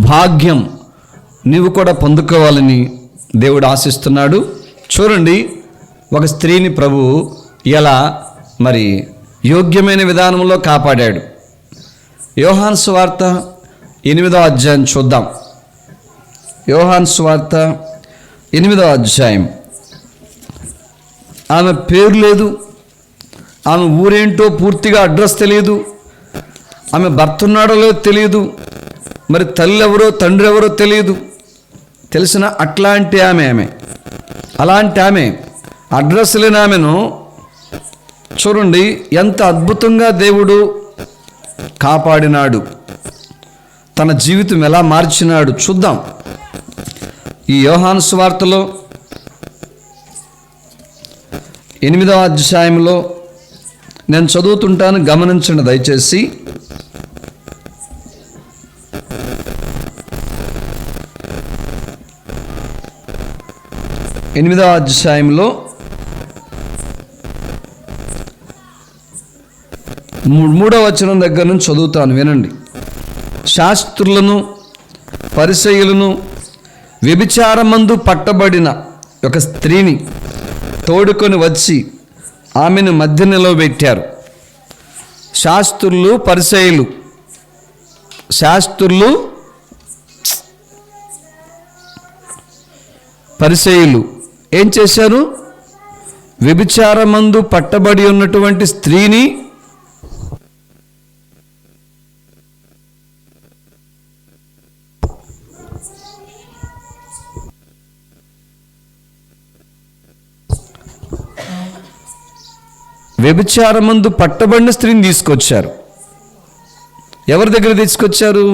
భాగ్యం నీవు కూడా పొందుకోవాలని దేవుడు ఆశిస్తున్నాడు. చూడండి, ఒక స్త్రీని ప్రభువు ఎలా మరి యోగ్యమైన విధానంలో కాపాడాడు. యోహాను సువార్త 8వ అధ్యాయం చూద్దాం. యోహాను సువార్త 8వ అధ్యాయం. ఆమె పేరు లేదు, ఆమె ఊరేంటో పూర్తిగా అడ్రస్ తెలియదు, ఆమె భర్త ఉన్నాడో లేదో తెలియదు, మరి తల్లి ఎవరో తండ్రి ఎవరో తెలియదు. తెలిసిన అట్లాంటి అలాంటి ఆమె అడ్రస్ లేని ఆమెను చూడండి ఎంత అద్భుతంగా దేవుడు కాపాడినాడు, తన జీవితం ఎలా మార్చినాడు చూద్దాం. ఈ యోహాను సువార్తలో 8వ అధ్యాయంలో నేను చదువుతుంటాను, గమనించండి దయచేసి. 8వ అధ్యాయంలో 3వ వచనం దగ్గర నుంచి చదువుతాను, వినండి. శాస్త్రులను పరిసయ్యులను వ్యభిచారమందు పట్టబడిన ఒక స్త్రీని తోడుకొని వచ్చి ఆమెను మధ్య నిలవబెట్టారు. శాస్త్రులు పరిసయ్యులు ఏం చేశారు? వ్యభిచారమందు పట్టబడి ఉన్నటువంటి స్త్రీని పట్టబడిన స్త్రీని తీసుకొచ్చారు. ఎవరి దగ్గర తీసుకొచ్చారు?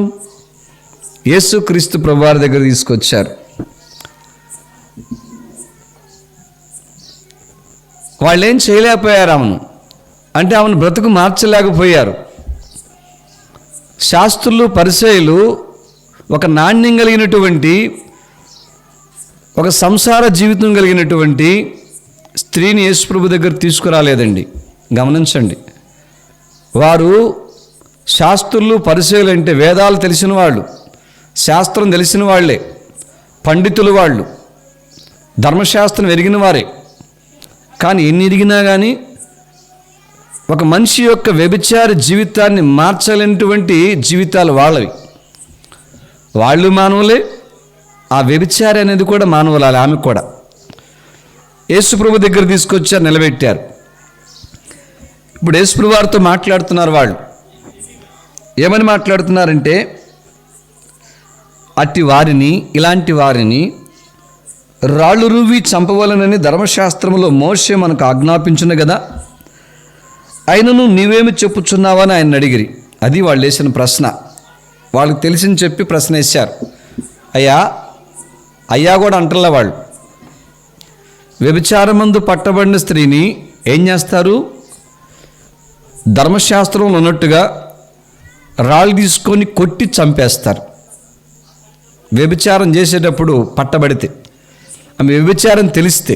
యేసుక్రీస్తు ప్రభువారి దగ్గర తీసుకొచ్చారు. వాళ్ళు ఏం చేయలేకపోయారు ఆమెను, అంటే ఆమెను బ్రతుకు మార్చలేకపోయారు. శాస్త్రులు పరిసయ్యులు ఒక నాణ్యం కలిగినటువంటి, ఒక సంసార జీవితం కలిగినటువంటి స్త్రీని యేసుప్రభు దగ్గర తీసుకురాలేదండి. గమనించండి, వారు శాస్త్రులు పరిసయ్యులు అంటే వేదాలు తెలిసిన వాళ్ళు, శాస్త్రం తెలిసిన వాళ్ళే, పండితులు వాళ్ళు, ధర్మశాస్త్రం ఎరిగిన వారే. కానీ ఎన్ని ఎరిగినా కానీ ఒక మనిషి యొక్క వ్యభిచార జీవితాన్ని మార్చలేనటువంటి జీవితాలు వాళ్ళవి. వాళ్ళు మానవులే, ఆ వ్యభిచారి అనేది కూడా మానవులాలి. ఆమె కూడా యేసుప్రభు దగ్గర తీసుకొచ్చారు, నిలబెట్టారు. ఇప్పుడు యేసుప్రభు వారితో మాట్లాడుతున్నారు. వాళ్ళు ఏమని మాట్లాడుతున్నారంటే, అట్టి వారిని, ఇలాంటి వారిని రాళ్ళు రువ్వి చంపవలనని ధర్మశాస్త్రంలో మోషే మనకు ఆజ్ఞాపించును కదా, అయినను నీవేమి చెప్పుచున్నావని ఆయన అడిగిరి. అది వాళ్ళు వేసిన ప్రశ్న. వాళ్ళకి తెలిసింది చెప్పి ప్రశ్న వేశారు. అయ్యా కూడా అంటల్లా వాళ్ళు. వ్యభిచారమందు పట్టబడిన స్త్రీని ఏం చేస్తారు? ధర్మశాస్త్రంలో ఉన్నట్టుగా రాళ్ళు తీసుకొని కొట్టి చంపేస్తారు. వ్యభిచారం చేసేటప్పుడు పట్టబడితే, ఆమె వ్యభిచారం తెలిస్తే,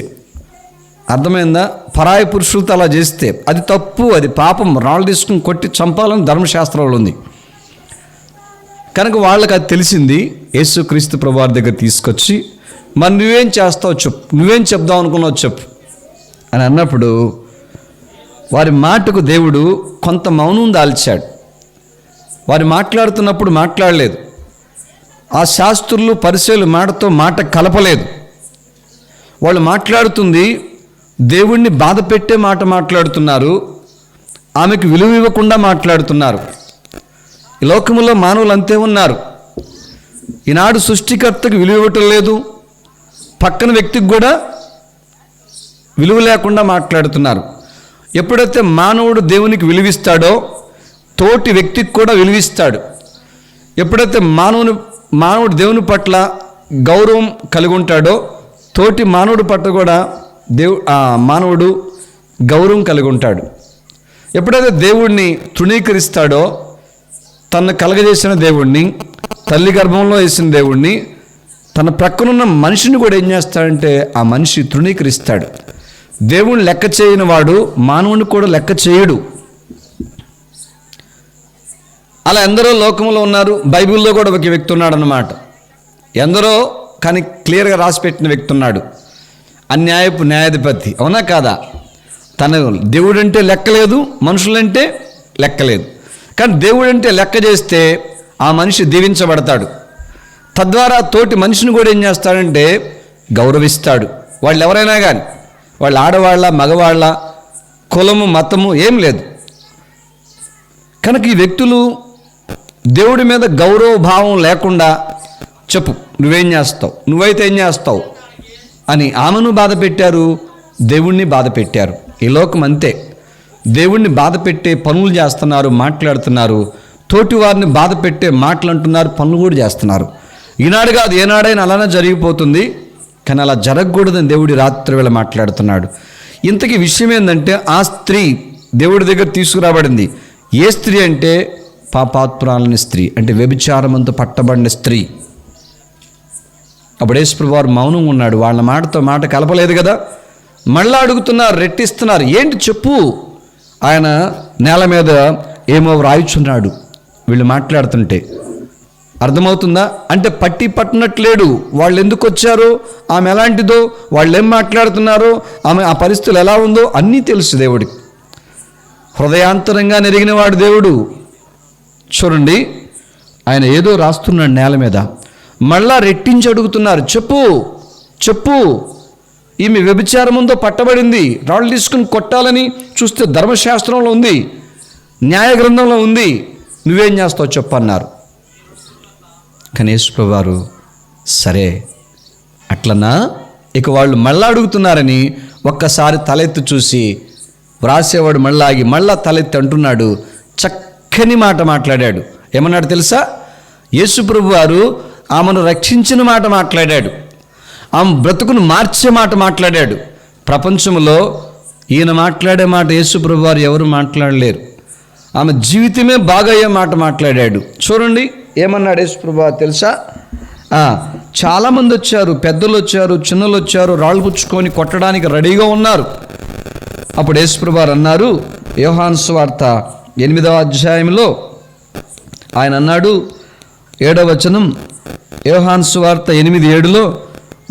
అర్థమైందా? పరాయి పురుషులతో అలా చేస్తే అది తప్పు, అది పాపం. రాళ్ళు తీసుకుని కొట్టి చంపాలని ధర్మశాస్త్రంలో ఉంది. కనుక వాళ్ళకి అది తెలిసింది. యేసుక్రీస్తు ప్రభువారి దగ్గర తీసుకొచ్చి, మరి నువ్వేం చేస్తావు చెప్పు, నువ్వేం చెప్దాం అనుకున్నావు చెప్పు అని అన్నప్పుడు వారి మాటకు దేవుడు కొంత మౌనం దాల్చాడు. వారు మాట్లాడుతున్నప్పుడు మాట్లాడలేదు. ఆ శాస్త్రులు పరిసయ్యులు మాటతో మాట కలపలేదు. వాళ్ళు మాట్లాడుతుంది దేవుణ్ణి బాధ పెట్టే మాట మాట్లాడుతున్నారు, ఆమెకు విలువ ఇవ్వకుండా మాట్లాడుతున్నారు. ఈ లోకములో మానవులు అంతే ఉన్నారు. ఈనాడు సృష్టికర్తకు విలువ ఇవ్వటం లేదు, పక్కన వ్యక్తికి కూడా విలువ లేకుండా మాట్లాడుతున్నారు. ఎప్పుడైతే మానవుడు దేవునికి విలువిస్తాడో తోటి వ్యక్తికి కూడా విలువిస్తాడు. ఎప్పుడైతే మానవుడు దేవుని పట్ల గౌరవం కలిగి ఉంటాడో తోటి మానవుడి పట్ల కూడా మానవుడు గౌరవం కలిగి ఉంటాడు. ఎప్పుడైతే దేవుణ్ణి తృణీకరిస్తాడో, తను కలగజేసిన దేవుణ్ణి, తల్లి గర్భంలో వేసిన దేవుణ్ణి, తన ప్రక్కనున్న మనిషిని కూడా ఏం చేస్తాడంటే ఆ మనిషి తృణీకరిస్తాడు. దేవుణ్ణి లెక్క చేయని వాడు మానవుని కూడా లెక్క చేయడు. అలా ఎందరో లోకంలో ఉన్నారు. బైబిల్లో కూడా ఒక వ్యక్తి ఉన్నాడు అన్నమాట. ఎందరో కానీ క్లియర్గా రాసిపెట్టిన వ్యక్తి ఉన్నాడు, అన్యాయపు న్యాయాధిపతి. అవునా కాదా? తన దేవుడంటే లెక్కలేదు, మనుషులంటే లెక్కలేదు. కానీ దేవుడంటే లెక్క చేస్తే ఆ మనిషి దీవించబడతాడు. తద్వారా తోటి మనిషిని కూడా ఏం చేస్తాడంటే గౌరవిస్తాడు. వాళ్ళు ఎవరైనా కానీ, వాళ్ళు ఆడవాళ్ళ మగవాళ్ళ కులము మతము ఏం లేదు. కనుక ఈ వ్యక్తులు దేవుడి మీద గౌరవ భావం లేకుండా చెప్పు నువ్వేం చేస్తావు, నువ్వైతే ఏం చేస్తావు అని ఆమెను బాధ పెట్టారు, దేవుణ్ణి బాధ పెట్టారు. ఈ లోకం అంతే, దేవుణ్ణి బాధ పెట్టే పనులు చేస్తున్నారు, మాట్లాడుతున్నారు. తోటి వారిని బాధ పెట్టే మాటలు అంటున్నారు, పనులు కూడా చేస్తున్నారు. ఈనాడు కాదు ఏనాడైనా అలానే జరిగిపోతుంది. కానీ అలా జరగకూడదని దేవుడి రాత్రి వేళ మాట్లాడుతున్నాడు. ఇంతకీ విషయం ఏంటంటే ఆ స్త్రీ దేవుడి దగ్గర తీసుకురాబడింది. ఏ స్త్రీ అంటే పాపాత్మురాలని స్త్రీ, అంటే వ్యభిచారమంతో పట్టబడిన స్త్రీ. అప్పుడు యేసుప్రభువు వారు మౌనం ఉన్నాడు. వాళ్ళ మాటతో మాట కలపలేదు కదా. మళ్ళా అడుగుతున్నారు, రెట్టిస్తున్నారు. ఏంటి చెప్పు. ఆయన నేల మీద ఏమో వ్రాయిచున్నాడు. వీళ్ళు మాట్లాడుతుంటే అర్థమవుతుందా? అంటే పట్టి పట్టినట్లేడు. వాళ్ళు ఎందుకు వచ్చారో, ఆమె ఎలాంటిదో, వాళ్ళు ఏం మాట్లాడుతున్నారో, ఆమె ఆ పరిస్థితులు ఎలా ఉందో అన్నీ తెలుసు దేవుడికి. హృదయాంతరంగా నెరిగినవాడు దేవుడు. చూడండి, ఆయన ఏదో రాస్తున్నాడు నేల మీద. మళ్ళా రెట్టించి అడుగుతున్నారు, చెప్పు చెప్పు. ఈమె వ్యభిచారం ఉందో పట్టబడింది, రాళ్ళు తీసుకుని కొట్టాలని చూస్తే ధర్మశాస్త్రంలో ఉంది, న్యాయ గ్రంథంలో ఉంది, నువ్వేం చేస్తావు చెప్పన్నారు. కానీ యేసుప్రభువు వారు సరే అట్లనా, ఇక వాళ్ళు మళ్ళా అడుగుతున్నారని ఒక్కసారి తలెత్తి చూసి వ్రాసేవాడు మళ్ళా ఆగి మళ్ళా తలెత్తి అంటున్నాడు. చక్కని మాట మాట్లాడాడు. ఏమన్నాడు తెలుసా? యేసుప్రభువు వారు ఆమెను రక్షించిన మాట మాట్లాడాడు, ఆమె బ్రతుకును మార్చే మాట మాట్లాడాడు. ప్రపంచంలో ఈయన మాట్లాడే మాట యేసుప్రభువు వారు ఎవరు మాట్లాడలేరు. ఆమె జీవితమే బాగయ్యే మాట మాట్లాడాడు. చూడండి ఏమన్నాడు యేసుప్రభువు వారు తెలుసా? చాలామంది వచ్చారు, పెద్దలు వచ్చారు, చిన్నలు వచ్చారు, రాళ్ళు పుచ్చుకొని కొట్టడానికి రెడీగా ఉన్నారు. అప్పుడు యేసుప్రభువు వారు అన్నారు, యోహాను సువార్త 8వ అధ్యాయంలో ఆయన అన్నాడు, 7వ వచనం, యోహాను సువార్త 8:7లో,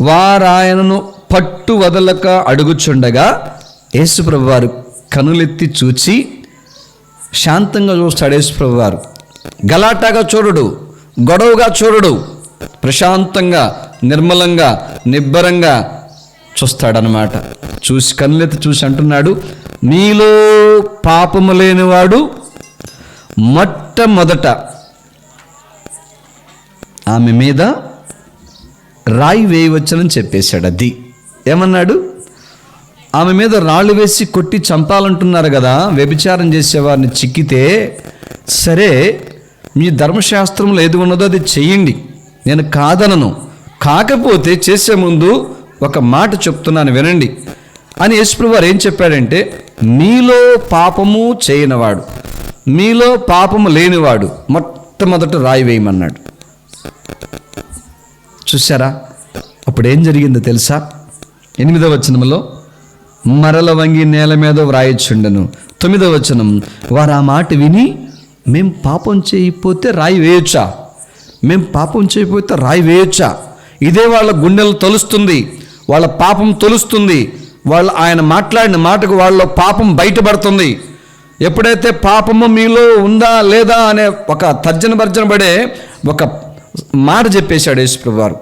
వారాయనను పట్టు వదలక అడుగుచుండగా యేసుప్రభువు వారు కనులెత్తి చూచి శాంతంగా చూస్తాడు. యేసుప్రభువు వారు గలాటాగా చూడడు, గొడవగా చూడడు, ప్రశాంతంగా నిర్మలంగా నిబ్బరంగా చూస్తాడనమాట. చూసి కనులెత్తి చూసి అంటున్నాడు, మీలో పాపము లేనివాడు మొట్టమొదట ఆమె మీద రాయి వేయవచ్చునని చెప్పేశాడు. అది ఏమన్నాడు? ఆమె మీద రాళ్ళు వేసి కొట్టి చంపాలంటున్నారు కదా, వ్యభిచారం చేసేవారిని చిక్కితే. సరే, మీ ధర్మశాస్త్రంలో ఏది ఉన్నదో అది చెయ్యండి, నేను కాదనను. కాకపోతే చేసే ముందు ఒక మాట చెప్తున్నాను వినండి అని యేసుప్రభువు వారు ఏం చెప్పాడంటే, మీలో పాపము చేయనివాడు, మీలో పాపము లేనివాడు మొట్టమొదట రాయి వేయమన్నాడు. చూసారా? అప్పుడు ఏం జరిగిందో తెలుసా? 8వ వచనంలో, మరల వంగి నేల మీద వ్రాయిచుండెను. 9వ వచనం, వారు ఆ మాట విని, మేం పాపం చేయకపోతే రాయి వేయొచ్చా, మేం పాపం చేయకపోతే రాయి వేయొచ్చా? ఇదే వాళ్ళ గుండెలు తొలుస్తుంది, వాళ్ళ పాపం తొలుస్తుంది. ఆయన మాట్లాడిన మాటకు వాళ్ళ పాపం బయటపడుతుంది. ఎప్పుడైతే పాపము మీలో ఉందా లేదా అనే ఒక తర్జన భర్జన పడే ఒక మాట చెప్పేశాడు యేసుప్రభువు వారు.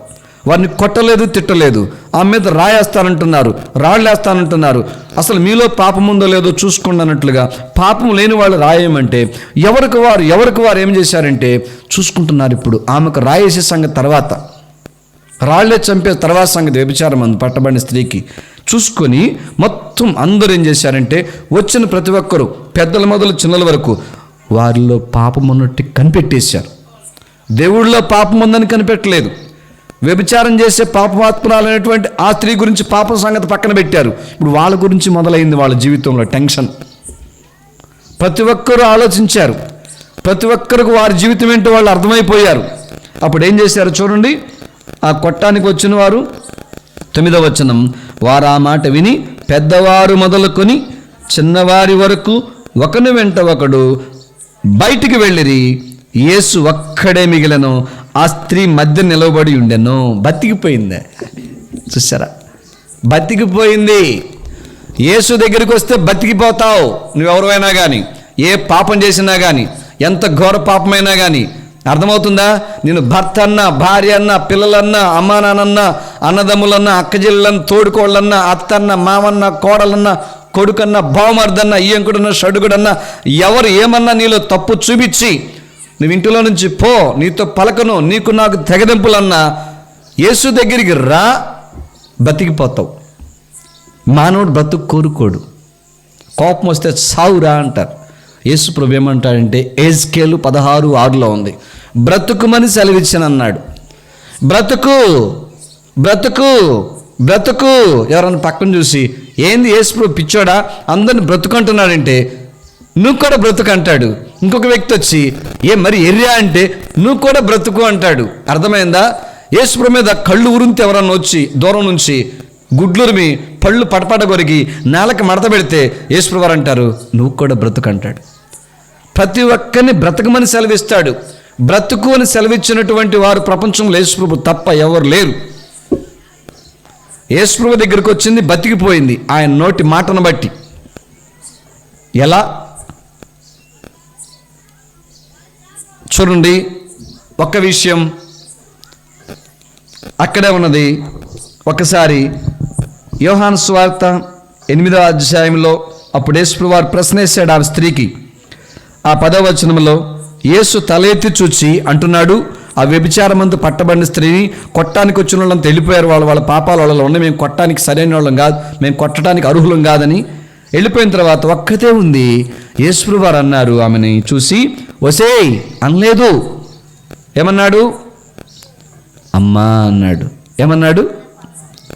వారిని కొట్టలేదు, తిట్టలేదు, ఆమె మీద రాయేస్తానంటున్నారు, రాళ్ళు వేస్తానంటున్నారు. అసలు మీలో పాపం ఉందో లేదో చూసుకోండి అన్నట్లుగా పాపం లేని వాళ్ళు రాయేమంటే ఎవరికి వారు ఏం చేశారంటే చూసుకుంటున్నారు. ఇప్పుడు ఆమెకు రాయేసే సంగతి తర్వాత, రాళ్లే చంపే తర్వాత సంగతి వ్యభిచారం అందు పట్టబడిన స్త్రీకి చూసుకొని మొత్తం అందరూ ఏం చేశారంటే వచ్చిన ప్రతి ఒక్కరు పెద్దల మొదలు చిన్నల వరకు వారిలో పాపం ఉన్నట్టు కనిపెట్టేశారు. దేవుళ్ళలో పాపం ఉందని కనిపెట్టలేదు. వ్యభిచారం చేసే పాపమాత్మరాలైనటువంటి ఆ స్త్రీ గురించి పాపం సంగతి పక్కన పెట్టారు. ఇప్పుడు వాళ్ళ గురించి మొదలైంది వాళ్ళ జీవితంలో టెన్షన్. ప్రతి ఒక్కరూ ఆలోచించారు, ప్రతి ఒక్కరికి వారి జీవితం ఏంటో వాళ్ళు అర్థమైపోయారు. అప్పుడు ఏం చేశారు చూడండి, ఆ కొట్టానికి వచ్చిన వారు 9వ వచనం, వారు ఆ మాట విని పెద్దవారు మొదలుకొని చిన్నవారి వరకు ఒకని వెంట ఒకడు బయటికి వెళ్ళిరి. యేసు ఒక్కడే మిగిలను. ఆ స్త్రీ మధ్య నిలవబడి ఉండెను. బతికిపోయింది. చూసారా, బతికిపోయింది. యేసు దగ్గరికి వస్తే బతికిపోతావు. నువ్వెవరైనా కానీ, ఏ పాపం చేసినా కానీ, ఎంత ఘోర పాపమైనా కానీ. అర్థమవుతుందా? నేను భర్త అన్నా, భార్య అన్నా, పిల్లలన్నా, అమ్మా నాన్నన్నా, అన్నదమ్ములన్నా, అక్కజిల్లన్నా, తోడుకోళ్ళన్నా, అత్తన్నా, మామన్నా, కోడలన్నా, కొడుకన్నా, బావమర్దన్నా, ఈయంకుడన్నా, షడుగుడన్నా, ఎవరు ఏమన్నా నీలో తప్పు చూపించి నువ్వు ఇంటిలో నుంచి పో, నీతో పలకను, నీకు నాకు తెగదెంపులన్నా, యేసు దగ్గరికి రా, బతికిపోతావు. మానవుడు బ్రతుకు కోరుకోడు. కోపం వస్తే సావురా అంటారు. యేసు ప్రభు ఏమంటాడంటే ఎహెజ్కేలు 16:6 ఉంది, బ్రతుకుమని సెలవిచ్చాను అన్నాడు. బ్రతుకు బ్రతుకు బ్రతుకు. ఎవరన్నా పక్కన చూసి ఏంది యేసు ప్రభు పిచ్చోడా అందరిని బ్రతుకు అంటున్నాడంటే నువ్వు కూడా బ్రతుకు అంటాడు. ఇంకొక వ్యక్తి వచ్చి మరి ఎర్రా అంటే నువ్వు కూడా బ్రతుకు అంటాడు. అర్థమైందా? యేసు ప్రభు మీద కళ్ళు ఉరితే ఎవరన్నా వచ్చి దూరం నుంచి గుడ్లురిమి పళ్ళు పటపట కొరికి నేలకు మడత పెడితే యేసు ప్రభు అంటారు నువ్వు కూడా బ్రతుకు అంటాడు. ప్రతి ఒక్కరిని బ్రతకమని సెలవిస్తాడు. బ్రతుకు అని సెలవిచ్చినటువంటి వారు ప్రపంచంలో యేసు ప్రభు తప్ప ఎవరు లేరు. యేసు ప్రభు దగ్గరికి వచ్చింది, బతికిపోయింది ఆయన నోటి మాటను బట్టి. ఎలా చూడండి, ఒక్క విషయం అక్కడే ఉన్నది. ఒకసారి యోహాను సువార్త 8వ అధ్యాయంలో అప్పుడు యేసు ప్రభు వారు ప్రశ్న వేశాడు ఆ స్త్రీకి. ఆ 10వ వచనంలో యేసు తల ఎత్తి చూచి అంటున్నాడు, ఆ వ్యభిచారమందు పట్టబడిన స్త్రీని కొట్టడానికి వచ్చిన వాళ్ళని వెళ్ళిపోయారు. వాళ్ళ పాపాల వాళ్ళలో ఉన్నాయి, మేము కొట్టడానికి సరైన వాళ్ళం కాదు, మేము కొట్టడానికి అర్హులం కాదని వెళ్ళిపోయిన తర్వాత ఒక్కతే ఉంది. యేసు ప్రభు వారు అన్నారు ఆమెని చూసి, ఒసేయ్ అనలేదు. ఏమన్నాడు? అమ్మా అన్నాడు. ఏమన్నాడు?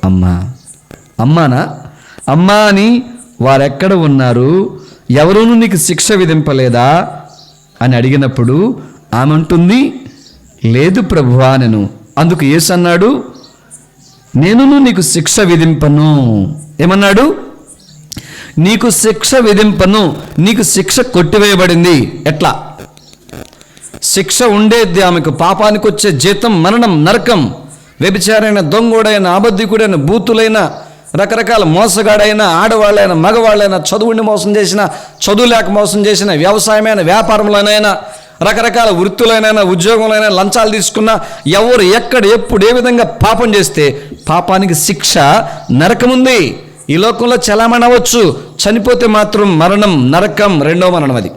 అమ్మా. అమ్మానా? అమ్మా అని వారెక్కడ ఉన్నారు, ఎవరూనూ నీకు శిక్ష విధింపలేదా అని అడిగినప్పుడు ఆమె అంటుంది, లేదు ప్రభువా నేను. అందుకు యేసు అన్నాడు, నేనును నీకు శిక్ష విధింపను. ఏమన్నాడు? నీకు శిక్ష విధింపను. నీకు శిక్ష కొట్టివేయబడింది. ఎట్లా? శిక్ష ఉండేది ఆమెకు. పాపానికి వచ్చే జీతం మరణం, నరకం. వ్యభిచారైన, దొంగోడైన, అబద్ధికుడైన, బూతులైన, రకరకాల మోసగాడైనా, ఆడవాళ్ళైనా, మగవాళ్ళైనా, చదువుని మోసం చేసిన, చదువు లేక మోసం చేసిన, వ్యవసాయమైన, వ్యాపారంలోనైనా, రకరకాల వృత్తులైనా, ఉద్యోగంలోనైనా లంచాలు తీసుకున్న, ఎవరు ఎక్కడ ఎప్పుడు ఏ విధంగా పాపం చేస్తే పాపానికి శిక్ష నరకముంది. ఈ లోకంలో చలామణి అవ్వచ్చు, చనిపోతే మాత్రం మరణం, నరకం, రెండో మరణం. అది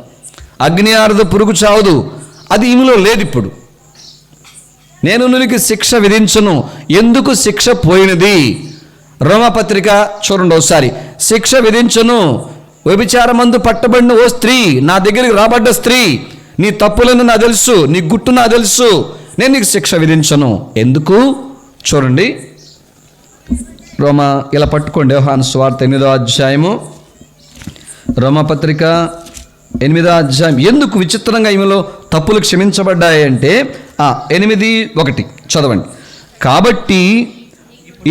అగ్ని ఆరదు, పురుగు చావదు. అది ఈమెలో లేదు. ఇప్పుడు నేను నీకు శిక్ష విధించను. ఎందుకు శిక్ష పోయినది? రోమపత్రిక చూడండి ఒకసారి. శిక్ష విధించను. వ్యభిచారమందు పట్టబడిన ఓ స్త్రీ, నా దగ్గరికి రాబడ్డ స్త్రీ, నీ తప్పులను నాకు తెలుసు, నీ గుట్టు నాకు తెలుసు, నేను నీకు శిక్ష విధించను. ఎందుకు? చూడండి, రోమా ఇలా పట్టుకోండి. యోహాను సువార్త 8వ అధ్యాయము, రోమపత్రిక 8వ అధ్యాయం. ఎందుకు విచిత్రంగా ఈమెలో తప్పులు క్షమించబడ్డాయి అంటే 8:1 చదవండి. కాబట్టి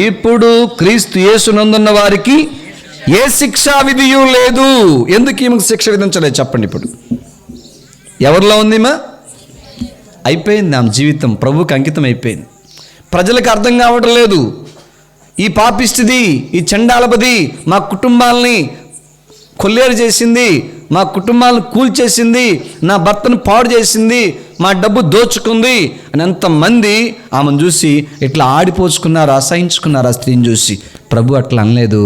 ఇప్పుడు క్రీస్తు యేసునందున్న వారికి ఏ శిక్షా విధియు లేదు. ఎందుకు ఈమెకు శిక్ష విధించలేదు చెప్పండి. ఇప్పుడు ఎవరిలో ఉంది? అయిపోయింది ఆమె జీవితం, ప్రభువుకి అంకితం అయిపోయింది. ప్రజలకు అర్థం కావడం లేదు. ఈ పాపిష్టిది, ఈ చండాలపది మా కుటుంబాలని కొల్లేరు చేసింది, మా కుటుంబాలను కూల్చేసింది, నా భర్తను పాడు చేసింది, మా డబ్బు దోచుకుంది అని ఎంతమంది ఆమెను చూసి ఇట్లా ఆడిపోచుకున్నారు, అసహించుకున్నారు. ఆ స్త్రీని చూసి ప్రభు అట్లా అనలేదు.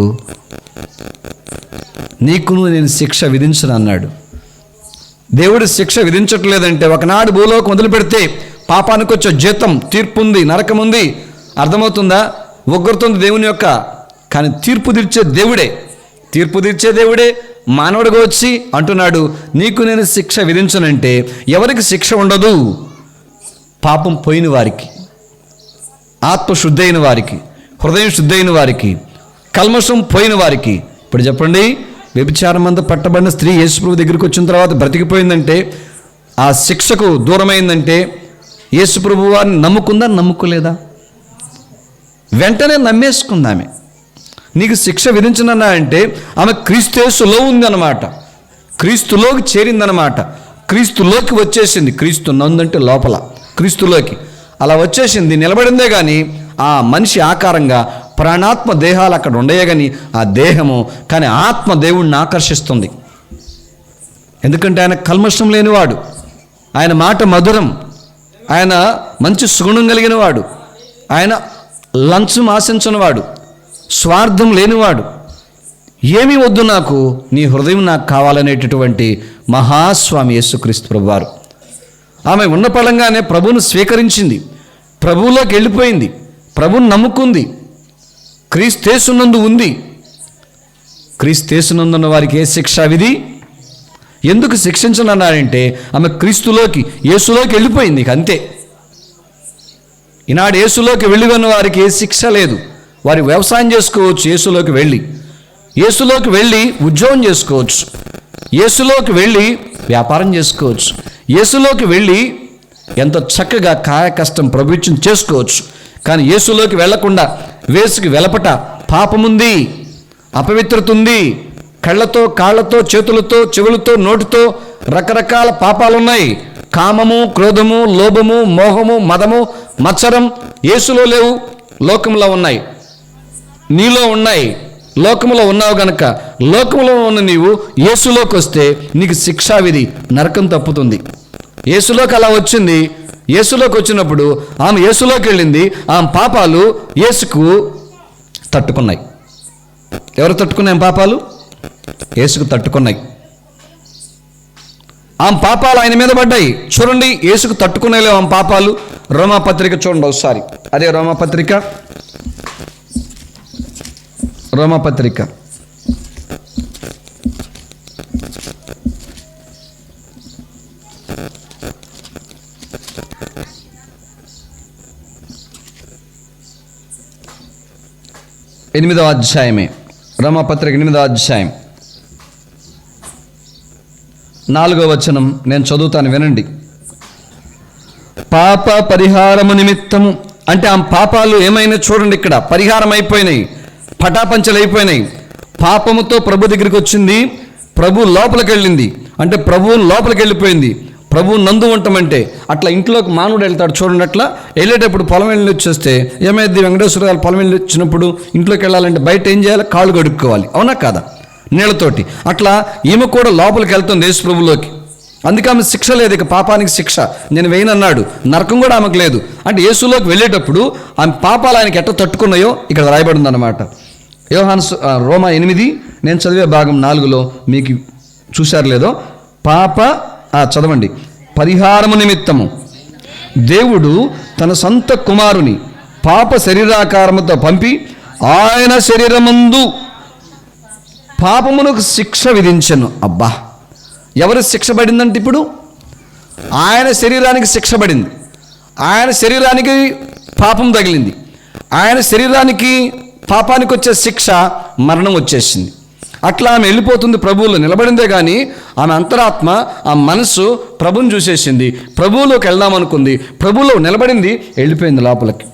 నీకును నేను శిక్ష విధించను అన్నాడు. దేవుడు శిక్ష విధించట్లేదంటే ఒకనాడు భూలోకం వదిలిపెడితే పాపానికి వచ్చే జీతం, తీర్పు ఉంది, నరకం ఉంది. అర్థమవుతుందా? ఒగ్గరుతుంది దేవుని యొక్క, కానీ తీర్పు తీర్చే దేవుడే. తీర్పు తీర్చే దేవుడే మానవుడిగా వచ్చి అంటున్నాడు, నీకు నేను శిక్ష విధించనంటే ఎవరికి శిక్ష ఉండదు? పాపం పోయిన వారికి, ఆత్మ శుద్ధైన వారికి, హృదయం శుద్ధైన వారికి, కల్మషం పోయిన వారికి. ఇప్పుడు చెప్పండి, వ్యభిచారమందు పట్టబడిన స్త్రీ యేసు ప్రభు దగ్గరికి వచ్చిన తర్వాత బ్రతికిపోయిందంటే, ఆ శిక్షకు దూరమైందంటే యేసు ప్రభు వారిని నమ్ముకుందా, నమ్ముకోలేదా? వెంటనే నమ్మేసుకుందామె. నీకు శిక్ష విధించనన్నా అంటే ఆమె క్రీస్తు యేసులో ఉందన్నమాట, క్రీస్తులోకి చేరిందనమాట. క్రీస్తులోకి వచ్చేసింది. క్రీస్తు నందంటే లోపల, క్రీస్తులోకి అలా వచ్చేసింది, నిలబడిందే కానీ ఆ మనిషి ఆకారంగా ప్రాణాత్మ దేహాలు అక్కడ ఉండయే కానీ ఆ దేహము, కానీ ఆత్మ దేవుణ్ణి ఆకర్షిస్తుంది. ఎందుకంటే ఆయన కల్మషం లేనివాడు, ఆయన మాట మధురం, ఆయన మంచి సుగుణం కలిగిన వాడు, ఆయన లంచం ఆశించనివాడు, స్వార్థం లేనివాడు. ఏమీ వద్దు నాకు, నీ హృదయం నాకు కావాలనేటటువంటి మహాస్వామి యేసుక్రీస్తు ప్రభువారు. ఆమె ఉన్న పళంగానే ప్రభువును స్వీకరించింది, ప్రభువులోకి వెళ్ళిపోయింది, ప్రభువును నమ్ముకుంది, క్రీస్తేసునందు ఉంది. క్రీస్తేసునందున్న వారికి ఏ శిక్షా విధి? ఎందుకు శిక్షించనన్నారంటే ఆమె క్రీస్తులోకి, యేసులోకి వెళ్ళిపోయింది, అంతే. ఈనాడు యేసులోకి వెళ్ళి ఉన్న వారికి ఏ శిక్ష లేదు. వారి వ్యవసాయం చేసుకోవచ్చు, యేసులోకి వెళ్ళి, యేసులోకి వెళ్ళి ఉద్యోగం చేసుకోవచ్చు, యేసులోకి వెళ్ళి వ్యాపారం చేసుకోవచ్చు, యేసులోకి వెళ్ళి ఎంతో చక్కగా కాయ కష్టం ప్రభుత్వం చేసుకోవచ్చు. కానీ యేసులోకి వెళ్లకుండా వేసుకి వెలపట పాపముంది, అపవిత్రత ఉంది, కళ్ళతో, కాళ్ళతో, చేతులతో, చెవులతో, నోటితో రకరకాల పాపాలున్నాయి. కామము, క్రోధము, లోభము, మోహము, మదము, మత్సరం యేసులో లేవు, లోకంలో ఉన్నాయి, నీలో ఉన్నాయి. లోకములో ఉన్నావు గనక, లోకములో ఉన్న నీవు యేసులోకి వస్తే నీకు శిక్షావిధి, నరకం తప్పుతుంది. యేసులోకి అలా వచ్చింది. యేసులోకి వచ్చినప్పుడు ఆమె యేసులోకి వెళ్ళింది. ఆమె పాపాలు యేసుకు తట్టుకున్నాయి. ఎవరు తట్టుకున్నాయి పాపాలు? యేసుకు తట్టుకున్నాయి. ఆమె పాపాలు ఆయన మీద పడ్డాయి. చూడండి, యేసుకు తట్టుకునేలేవు ఆమె పాపాలు. రోమాపత్రిక చూడండి ఒకసారి. అదే రోమాపత్రిక 8వ అధ్యాయమే, రోమాపత్రిక 8వ అధ్యాయం 4వ వచనం నేను చదువుతాను, వినండి. పాప పరిహారము నిమిత్తము అంటే ఆ పాపాలు ఏమైనా చూడండి, ఇక్కడ పరిహారం అయిపోయినాయి, పటాపంచలు అయిపోయినాయి. పాపముతో ప్రభు దగ్గరికి వచ్చింది, ప్రభు లోపలికి వెళ్ళింది, అంటే ప్రభువు లోపలికి వెళ్ళిపోయింది. ప్రభువు నందు ఉండటమంటే అట్లా ఇంట్లోకి మానవుడు వెళ్తాడు చూడండి. అట్లా వెళ్ళేటప్పుడు పొలం వెళ్ళి వచ్చేస్తే ఏమైంది? వెంకటేశ్వర గారు పొలం వెళ్ళి వచ్చినప్పుడు ఇంట్లోకి వెళ్ళాలంటే బయట ఏం చేయాలి? కాళ్ళు కడుక్కోవాలి, అవునా కాదా? నీళ్ళతోటి. అట్లా ఈమె కూడా లోపలికి వెళ్తుంది యేసు ప్రభులోకి. అందుకే ఆమె శిక్ష లేదు, ఇక పాపానికి శిక్ష నేను వేయనన్నాడు, నరకం కూడా ఆమెకు లేదు. అంటే యేసులోకి వెళ్ళేటప్పుడు ఆమె పాపాలు ఆయనకి ఎట్లా తట్టుకున్నాయో ఇక్కడ రాయబడింది అన్నమాట. రోమా 8 నేను చదివే భాగం 4లో మీకు చూశారు లేదో, చదవండి. పరిహారము నిమిత్తము దేవుడు తన సొంత కుమారుని పాప శరీరాకారముతో పంపి ఆయన శరీరమందు పాపమునకు శిక్ష విధించెను. అబ్బా, ఎవరు శిక్ష పడిందంటే ఇప్పుడు ఆయన శరీరానికి శిక్ష పడింది. ఆయన శరీరానికి పాపం తగిలింది. ఆయన శరీరానికి పాపానికి వచ్చే శిక్ష మరణం వచ్చేసింది. అట్లా ఆమె వెళ్ళిపోతుంది, ప్రభువులో నిలబడిందే కానీ ఆమె అంతరాత్మ, ఆ మనసు ప్రభువుని చూసేసింది. ప్రభువులోకి వెళ్దామనుకుంది, ప్రభువులో నిలబడింది, వెళ్ళిపోయింది లోపలికి.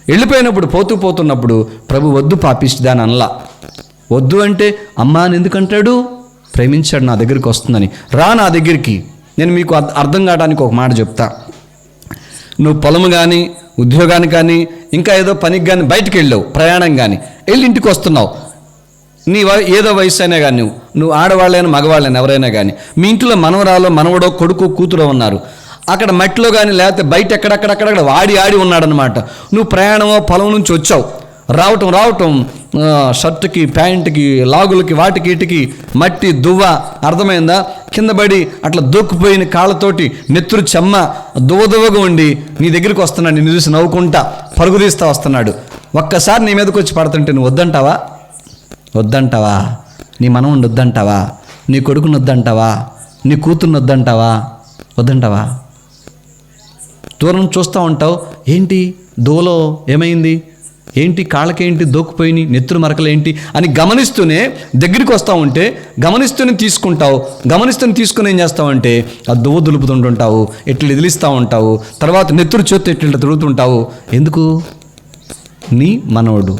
వెళ్ళిపోయినప్పుడు పోతున్నప్పుడు ప్రభు వద్దు పాపిష్టి దాని అనలా. వద్దు అంటే అమ్మా అని ఎందుకంటాడు? ప్రేమించాడు, నా దగ్గరికి వస్తుందని. రా నా దగ్గరికి. నేను మీకు అర్థం కావడానికి ఒక మాట చెప్తా. నువ్వు పొలము కానీ, ఉద్యోగానికి కానీ, ఇంకా ఏదో పనికి కానీ బయటికి వెళ్ళావు, ప్రయాణం కానీ వెళ్ళి ఇంటికి వస్తున్నావు. నీ ఏదో వయసు అయినా కానీ, నువ్వు ఆడవాళ్ళైనా మగవాళ్ళైనా ఎవరైనా కానీ, మీ ఇంట్లో మనవరాలో మనవడో కొడుకు కూతురో ఉన్నారు. అక్కడ మట్టిలో కానీ లేకపోతే బయట ఎక్కడక్కడ ఆడి ఉన్నాడనమాట. నువ్వు ప్రయాణమో పొలం నుంచి వచ్చావు, రావటం షర్టుకి, ప్యాంటుకి, లాగులకి, వాటికి ఇటుకి మట్టి దువ్వ, అర్థమైందా? కింద పడి అట్లా దూక్కుపోయిన కాళ్ళతోటి నెత్తురు చెమ్మ దువ్వగా ఉండి నీ దగ్గరికి వస్తున్నాడు. నిన్ను చూసి నవ్వుకుంటా పరుగు తీస్తా వస్తున్నాడు. ఒక్కసారి నీ మీదకి వచ్చి పడుతుంటే నువ్వు వద్దంటావా? నీ మనవుని వద్దంటావా? నీ కొడుకుని వద్దంటావా? నీ కూతుర్ని వద్దంటావా? దూరం చూస్తూ ఉంటావు, ఏంటి దోలో ఏమైంది, ఏంటి కాళ్ళకేంటి దోక్కుపోయినాయి, నెత్తురు మరకలేంటి అని గమనిస్తూనే దగ్గరికి వస్తూ ఉంటే గమనిస్తూనే తీసుకుంటావు. తీసుకుని ఏం చేస్తావంటే ఆ దువ్వ దులుపుతుంటుంటావు, ఎట్లు ఎదిలిస్తూ ఉంటావు. తర్వాత నెత్తురు చేత్తు ఎట్లా తిరుగుతుంటావు. ఎందుకు? నీ మనవడు,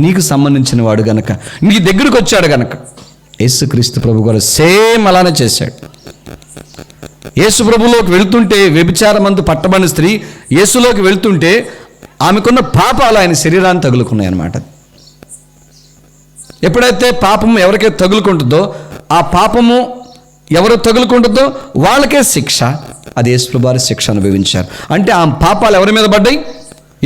నీకు సంబంధించిన వాడు గనక, నీ దగ్గరికి వచ్చాడు గనక. యేసుక్రీస్తు ప్రభు గారు సేమ్ అలానే చేశాడు. యేసు ప్రభులోకి వెళ్తుంటే, వ్యభిచారమందు పట్టబడిన స్త్రీ యేసులోకి వెళ్తుంటే ఆమెకున్న పాపాలు ఆయన శరీరాన్ని తగులుకున్నాయి అన్నమాట. ఎప్పుడైతే పాపం ఎవరికైతే తగులుకుంటుందో, ఆ పాపము ఎవరు తగులుకుంటుందో వాళ్ళకే శిక్ష. అది యేసుప్రభు వారి శిక్ష అనుభవించారు. అంటే ఆ పాపాలు ఎవరి మీద పడ్డాయి?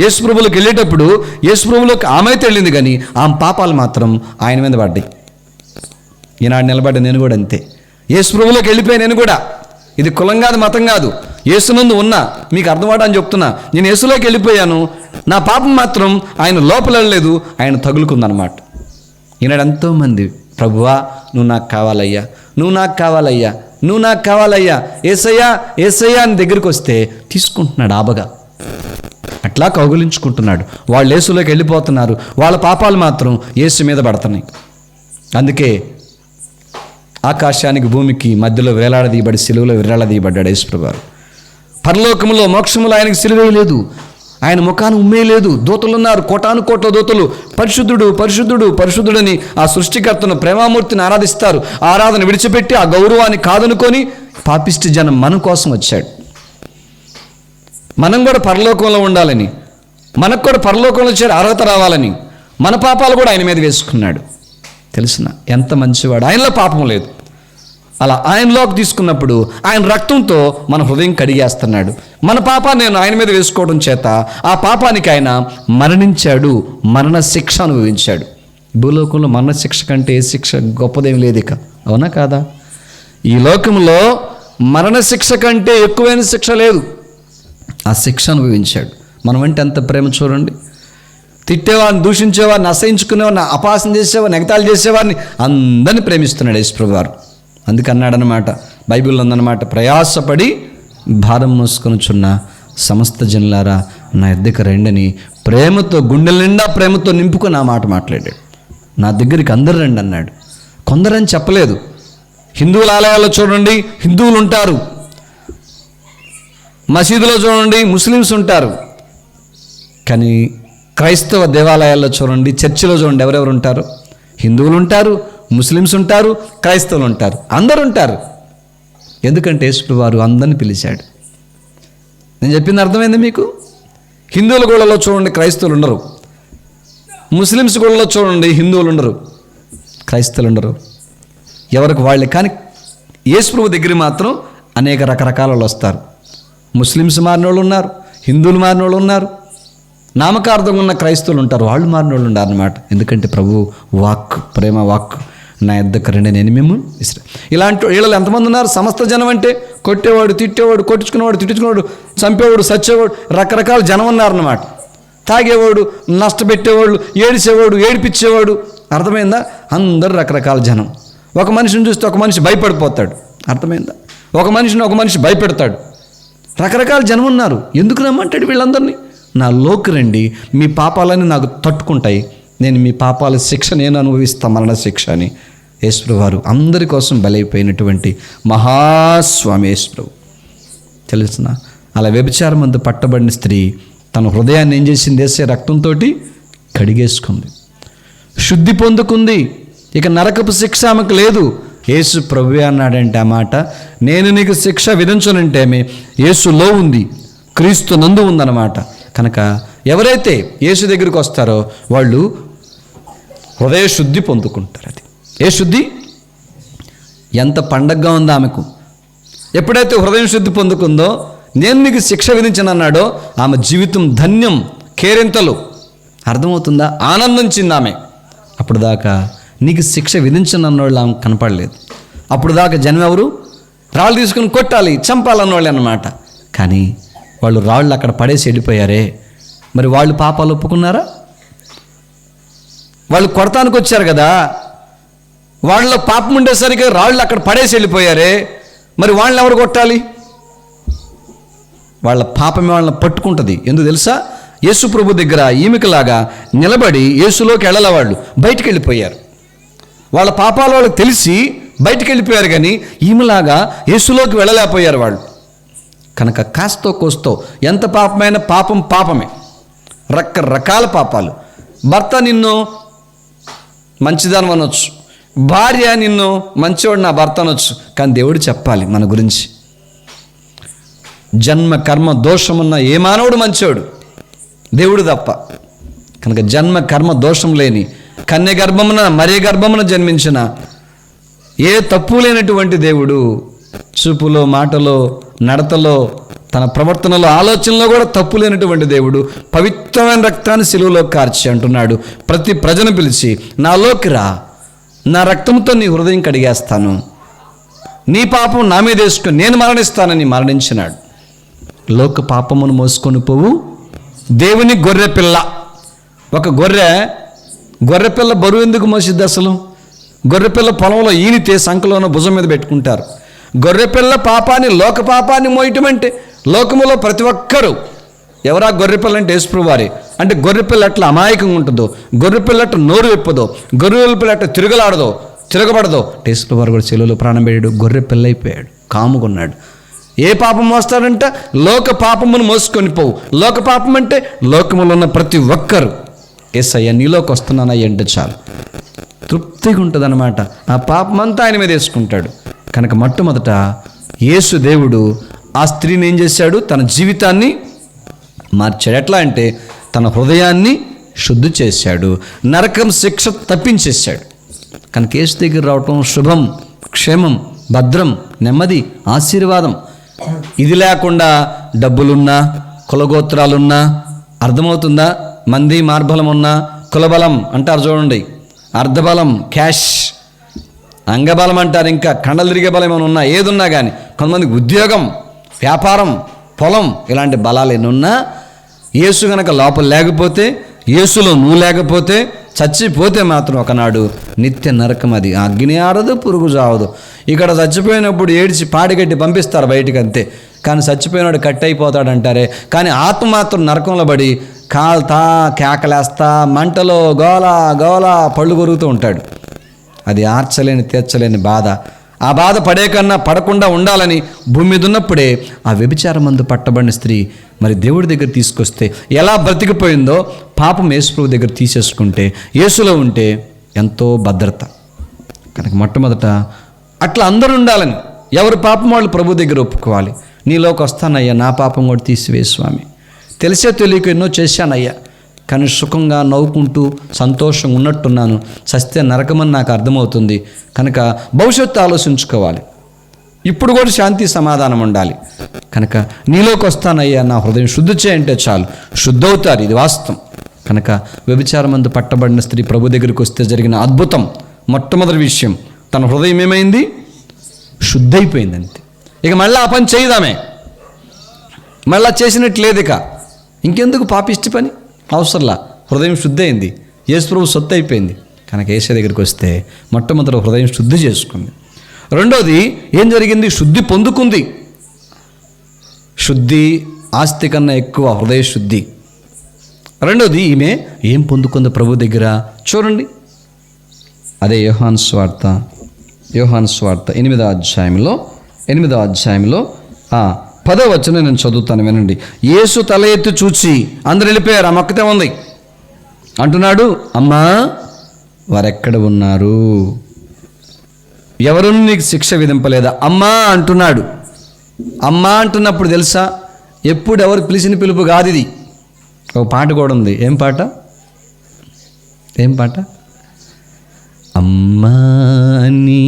యేసుప్రభులోకి వెళ్ళేటప్పుడు యేసుప్రభులోకి ఆమె అయితే వెళ్ళింది, కానీ ఆ పాపాలు మాత్రం ఆయన మీద పడ్డాయి. ఈనాడు నిలబడ్డ నేను కూడా అంతే. యేసుప్రభులోకి వెళ్ళిపోయి నేను కూడా, ఇది కులం కాదు, మతం కాదు, యేసునందు ఉన్నా, మీకు అర్థమవడానికి చెప్తున్నా. నేను యేసులోకి వెళ్ళిపోయాను, నా పాపం మాత్రం ఆయన లోపల వెళ్ళలేదు, ఆయన తగులుకుందనమాట. ఈనాడు ఎంతోమంది, ప్రభువా నువ్వు నాకు కావాలయ్యా, నువ్వు నాకు కావాలయ్యా, నువ్వు నాకు కావాలయ్యా, ఏసయ్యా ఏసయ్యా అని దగ్గరికి వస్తే తీసుకుంటున్నాడు ఆబగా, అట్లా కౌగులించుకుంటున్నాడు. వాళ్ళు యేసులోకి వెళ్ళిపోతున్నారు, వాళ్ళ పాపాలు మాత్రం యేసు మీద పడుతున్నాయి. అందుకే ఆకాశానికి భూమికి మధ్యలో వేలాడదీయబడి సిలువలో విర్రాడదీయబడ్డాడు యేసుప్రభు వారు. పరలోకములో మోక్షములో ఆయనకి సిలువే లేదు, ఆయన ముఖాన్ని ఉమ్మేయలేదు. దూతలు ఉన్నారు, కోటాను కోట్ల దూతలు, పరిశుద్ధుడు పరిశుద్ధుడు పరిశుద్ధుడని ఆ సృష్టికర్తను, ప్రేమామూర్తిని ఆరాధిస్తారు. ఆరాధన విడిచిపెట్టి ఆ గౌరవాన్ని కాదనుకొని పాపిష్టి జనం మన కోసం వచ్చాడు. మనం కూడా పరలోకంలో ఉండాలని, మనకు కూడా పరలోకంలో చేరి అర్హత రావాలని మన పాపాలు కూడా ఆయన మీద వేసుకున్నాడు. తెలిసిన ఎంత మంచివాడు, ఆయనలో పాపం లేదు. అలా ఆయనలోకి తీసుకున్నప్పుడు ఆయన రక్తంతో మన హృదయం కడిగేస్తున్నాడు. మన పాపాన్ని నేను ఆయన మీద వేసుకోవడం చేత ఆ పాపానికి ఆయన మరణించాడు, మరణ శిక్ష అనుభవించాడు. భూలోకంలో మరణ శిక్ష కంటే ఏ శిక్ష గొప్పదేం లేదు ఇక, అవునా కాదా? ఈ లోకంలో మరణ శిక్ష కంటే ఎక్కువైన శిక్ష లేదు. ఆ శిక్ష అనుభవించాడు. మనం అంటే ఎంత ప్రేమ చూడండి. తిట్టేవాడిని, దూషించేవాడిని, అసహించుకునేవాడిని, అపహాసం చేసేవాడిని, ఎగతాళి చేసేవాడిని అందరినీ ప్రేమిస్తున్నాడు యేసుప్రభు వారు. అందుకన్నాడనమాట, బైబిల్లో ఉందన్నమాట, ప్రయాసపడి భారం మోసుకొనుచున్న సమస్త జనులారా నా యొద్దకు రండని ప్రేమతో, గుండెల నిండా ప్రేమతో నింపుకొని ఆ మాట మాట్లాడాడు. నా దగ్గరికి అందరు రండి అన్నాడు. కొందరని చెప్పలేదు. హిందువుల ఆలయాల్లో చూడండి హిందువులు ఉంటారు, మసీదులో చూడండి ముస్లిమ్స్ ఉంటారు, కానీ క్రైస్తవ దేవాలయాల్లో చూడండి, చర్చిలో చూడండి ఎవరెవరు ఉంటారు? హిందువులు ఉంటారు, ముస్లిమ్స్ ఉంటారు, క్రైస్తవులు ఉంటారు, అందరు ఉంటారు. ఎందుకంటే యేసుప్రభు వారు అందరిని పిలిచాడు. నేను చెప్పింది అర్థమైంది మీకు? హిందువుల గోళ్ళలో చూడండి క్రైస్తవులు ఉండరు, ముస్లిమ్స్ గోళ్ళలో చూడండి హిందువులు ఉండరు, క్రైస్తవులు ఉండరు, ఎవరికి వాళ్ళే. కానీ యేసుప్రభు దగ్గర మాత్రం అనేక రకరకాల వాళ్ళు వస్తారు. ముస్లిమ్స్ మారిన వాళ్ళు ఉన్నారు, హిందువులు మారిన వాళ్ళు ఉన్నారు, నామకార్థంగా ఉన్న క్రైస్తవులు ఉంటారు, వాళ్ళు మారిన వాళ్ళు ఉన్నారు అన్నమాట. ఎందుకంటే ప్రభు వాక్, ప్రేమ వాక్, నా యొద్దకు రండి నేను మేము ఇస్తా. ఇలాంటి వీళ్ళలో ఎంతమంది ఉన్నారు? సమస్త జనం అంటే కొట్టేవాడు, తిట్టేవాడు, కొట్టించుకునేవాడు, తిట్టించుకునేవాడు, చంపేవాడు, సచ్చేవాడు, రకరకాల జనం ఉన్నారన్నమాట. తాగేవాడు, నష్టపెట్టేవాళ్ళు, ఏడిసేవాడు, ఏడిపించేవాడు, అర్థమైందా? అందరూ రకరకాల జనం. ఒక మనిషిని చూస్తే ఒక మనిషి భయపడిపోతాడు, అర్థమైందా? ఒక మనిషిని ఒక మనిషి భయపెడతాడు. రకరకాల జనం ఉన్నారు. ఎందుకు రమ్మంటాడు వీళ్ళందరినీ? నా లోకి రండి, మీ పాపాలని నాకు తట్టుకుంటాయి, నేను మీ పాపాల శిక్ష నేను అనుభవిస్తాను, మరణ శిక్ష అని యేసుప్రభు వారు అందరి కోసం బలైపోయినటువంటి మహాస్వామి యేసుప్రభు. తెలుసునా? అలా వ్యభిచారం మందు పట్టబడిన స్త్రీ తన హృదయాన్ని ఏం చేసింది? వేసే రక్తంతో కడిగేసుకుంది, శుద్ధి పొందుకుంది. ఇక నరకపు శిక్ష ఆమెకు లేదు. యేసు ప్రభువే అన్నాడంటే ఆ మాట, నేను నీకు శిక్ష విధించనంటే యేసులో ఉంది, క్రీస్తు నందు ఉందన్నమాట. కనుక ఎవరైతే యేసు దగ్గరికి వస్తారో వాళ్ళు హృదయ శుద్ధి పొందుకుంటారు. అది ఏ శుద్ధి? ఎంత పండగగా ఉందో ఆమెకు. ఎప్పుడైతే హృదయం శుద్ధి పొందుకుందో, నేను నీకు శిక్ష విధించనన్నాడో ఆమె జీవితం ధన్యం, కేరింతలు. అర్థమవుతుందా? ఆనందించింది ఆమె. అప్పుడు దాకా నీకు శిక్ష విధించనన్నోళ్ళు ఆమె కనపడలేదు. అప్పుడు దాకా జనం ఎవరు? రాళ్ళు తీసుకుని కొట్టాలి, చంపాలన్నోళ్ళు అన్నమాట. కానీ వాళ్ళు రాళ్ళు అక్కడ పడేసి వెళ్ళిపోయారే, మరి వాళ్ళు పాపాలు ఒప్పుకున్నారా? వాళ్ళు కొడతానికి వచ్చారు కదా, వాళ్ళలో పాపం ఉండేసరికి రాళ్ళు అక్కడ పడేసి వెళ్ళిపోయారే, మరి వాళ్ళని ఎవరు కొట్టాలి? వాళ్ళ పాపమే వాళ్ళని పట్టుకుంటుంది. ఎందుకు తెలుసా? యేసు ప్రభు దగ్గర ఈమెకలాగా నిలబడి యేసులోకి వెళ్ళాల, వాళ్ళు బయటికి వెళ్ళిపోయారు. వాళ్ళ పాపాలు వాళ్ళకి తెలిసి బయటికి వెళ్ళిపోయారు, కానీ ఈమెలాగా యేసులోకి వెళ్ళలేకపోయారు వాళ్ళు. కనుక కాస్తో కోస్తో ఎంత పాపమైన పాపం పాపమే, రకరకాల పాపాలు. భర్త నిన్ను మంచిదానం అనొచ్చు, భార్య నిన్ను మంచివాడు నా భర్త అనొచ్చు, కానీ దేవుడు చెప్పాలి మన గురించి. జన్మ కర్మ దోషమున్న ఏ మానవుడు మంచోడు? దేవుడు తప్ప. కనుక జన్మ కర్మ దోషం లేని కన్య గర్భమున మరీ గర్భమున జన్మించిన ఏ తప్పు లేనటువంటి దేవుడు చూపులో, మాటలో, నడతలో, తన ప్రవర్తనలో, ఆలోచనలో కూడా తప్పు లేనటువంటి దేవుడు పవిత్రమైన రక్తాన్ని సిలువలో కార్చి అంటున్నాడు, ప్రతి ప్రజను పిలిచి నాలోకి రా, నా రక్తంతో నీ హృదయం కడిగేస్తాను, నీ పాపం నా మీద వేసుకొని నేను మరణిస్తానని మరణించినాడు. లోక పాపమును మోసుకొని పోవు దేవుని గొర్రె పిల్ల. ఒక గొర్రెపిల్ల బరువు ఎందుకు మోసిద్ది అసలు? గొర్రెపిల్ల పొలంలో ఈనితే సంకలోన భుజం మీద పెట్టుకుంటారు. గొర్రెపిల్ల పాపాన్ని, లోక పాపాన్ని మోయటం అంటే లోకములో ప్రతి ఒక్కరూ ఎవరా గొర్రెపిల్ల అంటే యేసుప్రభువు వారే. అంటే గొర్రెపిల్ల ఎట్లా అమాయకంగా ఉంటుందో, గొర్రెపిల్ల ఎట్లా నోరు విప్పదో, గొర్రెపిల్ల ఎట్లా తిరగలాడదో, తిరగబడదో, యేసుప్రభువు వారు కూడా చెలువలో ప్రాణం పెట్టాడు, గొర్రెపిల్ల అయిపోయాడు, కాముకున్నాడు. ఏ పాపం మోస్తాడంట? లోక పాపమును మోసుకొని పోవు. లోక పాపం అంటే లోకములో ఉన్న ప్రతి ఒక్కరు యేసయ్య నీలోకి వస్తున్నానయ్య అంటే చాలు, తృప్తిగా ఉంటుంది అన్నమాట. ఆ పాపం అంతా ఆయన మీద వేసుకుంటాడు. కనుక మొట్టమొదట యేసు దేవుడు ఆ స్త్రీని ఏం చేశాడు? తన జీవితాన్ని మార్చాడు. ఎట్లా అంటే తన హృదయాన్ని శుద్ధి చేశాడు, నరకం శిక్ష తప్పించేశాడు. కనుక యేసు దగ్గర రావటం శుభం, క్షేమం, భద్రం, నెమ్మది, ఆశీర్వాదం. ఇది లేకుండా డబ్బులున్నా, కులగోత్రాలున్నా, అర్థమవుతుందా? మంది మార్బలం ఉన్నా, కులబలం అంటారు చూడండి, అర్ధబలం, క్యాష్, అంగబలం అంటారు, ఇంకా కండలు తిరిగే బలం ఏమైనా ఉన్నా, ఏదున్నా కానీ, కొంతమందికి ఉద్యోగం, వ్యాపారం, పొలం, ఇలాంటి బలాలు ఎన్నున్నా యేసు గనక లోపల లేకపోతే, యేసులో నువ్వు లేకపోతే, చచ్చిపోతే మాత్రం ఒకనాడు నిత్య నరకం. అది అగ్ని ఆరదు, పురుగు చావదు. ఇక్కడ చచ్చిపోయినప్పుడు ఏడిచి పాడిగట్టి పంపిస్తారు బయటికి అంతే, కానీ చచ్చిపోయినాడు కట్ అయిపోతాడంటారే, కానీ ఆత్మ మాత్రం నరకంలో పడి కాల్తా, కేకలేస్తా, మంటలో గోల గోల పళ్ళు కొరుగుతూ ఉంటాడు. అది ఆర్చలేని, తీర్చలేని బాధ. ఆ బాధ పడే కన్నా పడకుండా ఉండాలని భూమి మీద ఉన్నప్పుడే ఆ వ్యభిచారం మందు పట్టబడిన స్త్రీ మరి దేవుడి దగ్గర తీసుకొస్తే ఎలా బ్రతికిపోయిందో, పాపం యేసుప్రభు దగ్గర తీసేసుకుంటే, యేసులో ఉంటే ఎంతో భద్రత. కనుక మొట్టమొదట అట్లా అందరూ ఉండాలని, ఎవరి పాపం వాళ్ళు ప్రభు దగ్గర ఒప్పుకోవాలి. నీలోకి వస్తానయ్యా, నా పాపం కూడా తీసివే స్వామి, తెలిసే తెలియక ఎన్నో చేశానయ్యా, కానీ సుఖంగా నవ్వుకుంటూ సంతోషంగా ఉన్నట్టున్నాను, చస్తే నరకమని నాకు అర్థమవుతుంది. కనుక భవిష్యత్తు ఆలోచించుకోవాలి, ఇప్పుడు కూడా శాంతి సమాధానం ఉండాలి. కనుక నీలోకి వస్తానయ్యా, నా హృదయం శుద్ధి చేయంటే చాలు, శుద్ధవుతారు. ఇది వాస్తవం. కనుక వ్యభిచారమందు పట్టబడిన స్త్రీ ప్రభు దగ్గరికి వస్తే జరిగిన అద్భుతం, మొట్టమొదటి విషయం, తన హృదయం ఏమైంది? శుద్ధైపోయింది అంతే. ఇక మళ్ళీ ఆ పని చేయదామే, మళ్ళీ చేసినట్లేదు. ఇక ఇంకెందుకు పాపిష్టి పని, అవసరంలా. హృదయం శుద్ధి అయింది, యేసు ప్రభు సొత్తు అయిపోయింది. కనుక యేసు దగ్గరికి వస్తే మొట్టమొదటి హృదయం శుద్ధి చేసుకుంది. రెండోది ఏం జరిగింది? శుద్ధి పొందుకుంది. శుద్ధి ఆస్తి కన్నా ఎక్కువ హృదయ శుద్ధి. రెండోది ఈమె ఏం పొందుకుంది ప్రభు దగ్గర చూడండి. అదే యోహాను సువార్త 8వ అధ్యాయంలో 10వ వచనం నేను చదువుతాను, వినండి. యేసు తల ఎత్తి చూచి, అందరు వెళ్ళిపోయారు, ఆ మొక్కతే ఉంది, అంటున్నాడు, అమ్మా వారెక్కడ ఉన్నారు? ఎవరు నీకు శిక్ష విధింపలేదా? అమ్మా అంటున్నాడు. అమ్మా అంటున్నప్పుడు తెలుసా, ఎప్పుడు ఎవరు పిలిచిన పిలుపు కాదు ఇది. ఒక పాట కూడా ఉంది. ఏం పాట? అమ్మా అని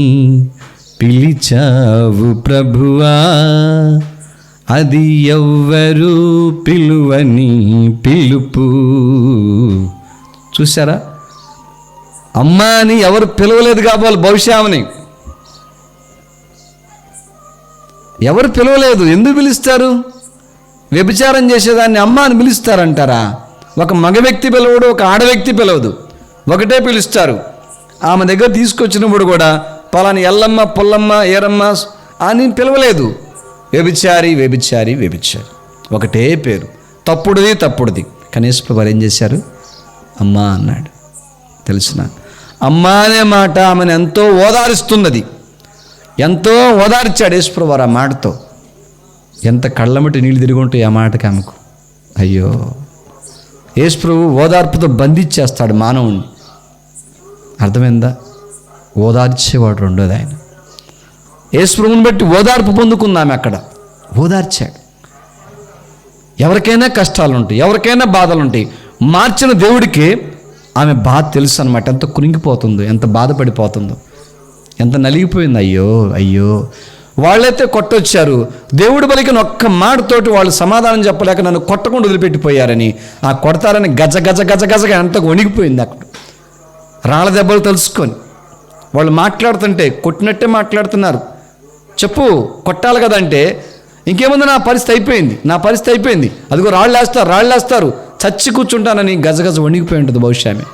పిలిచావు ప్రభువా, అది ఎవ్వరు పిలువని పిలుపు. చూసారా? అమ్మా అని ఎవరు పిలవలేదు కాబోలు, భవిష్యామని ఎవరు పిలవలేదు. ఎందుకు పిలుస్తారు? వ్యభిచారం చేసేదాన్ని అమ్మ అని పిలుస్తారంటారా? ఒక మగ వ్యక్తి పిలవడు, ఒక ఆడ వ్యక్తి పిలవదు, ఒకటే పిలుస్తారు. ఆమె దగ్గర తీసుకొచ్చినప్పుడు కూడా పలాని ఎల్లమ్మ, పుల్లమ్మ, ఏరమ్మ అని పిలవలేదు. వ్యభిచారి, ఒకటే పేరు, తప్పుడుది. కనీసం వారు ఏం చేశారు? అమ్మ అన్నాడు. తెలిసిన అమ్మ అనే మాట ఆమెను ఎంతో ఓదారుస్తున్నది. ఎంతో ఓదార్చాడు యేసుప్రభు వారు ఆ మాటతో. ఎంత కళ్ళమటి నీళ్ళు తిరిగి ఉంటాయి ఆ మాటకి ఆమెకు. అయ్యో, యేసుప్రభు ఓదార్పుతో బంధించేస్తాడు మానవుణ్ణి. అర్థమైందా? ఓదార్చేవాడు రెండోది ఆయన. యేసుప్రభుని బట్టి ఓదార్పు పొందుకుందామె, అక్కడ ఓదార్చాడు. ఎవరికైనా కష్టాలు ఉంటాయి, ఎవరికైనా బాధలు ఉంటాయి. మార్చిన దేవుడికి ఆమె బాధ తెలుసు అనమాట. ఎంత కురింగిపోతుందో, ఎంత బాధపడిపోతుందో, ఎంత నలిగిపోయింది. అయ్యో అయ్యో, వాళ్ళైతే కొట్టొచ్చారు, దేవుడి బలికిన ఒక్క మాటతోటి వాళ్ళు సమాధానం చెప్పలేక నన్ను కొట్టకుండా వదిలిపెట్టిపోయారని, ఆ కొడతారని గజ గజ గజ గజగా ఎంత వణిగిపోయింది. అక్కడ రాళ్ళ దెబ్బలు తెలుసుకొని వాళ్ళు మాట్లాడుతుంటే కొట్టినట్టే మాట్లాడుతున్నారు. చెప్పు, కొట్టాలి కదంటే ఇంకేముంది, నా పరిస్థితి అయిపోయింది, అదిగో రాళ్ళు వేస్తారు, చచ్చి కూర్చుంటానని గజగజ వణిగిపోయి ఉంటుంది బహుశా ఆమె.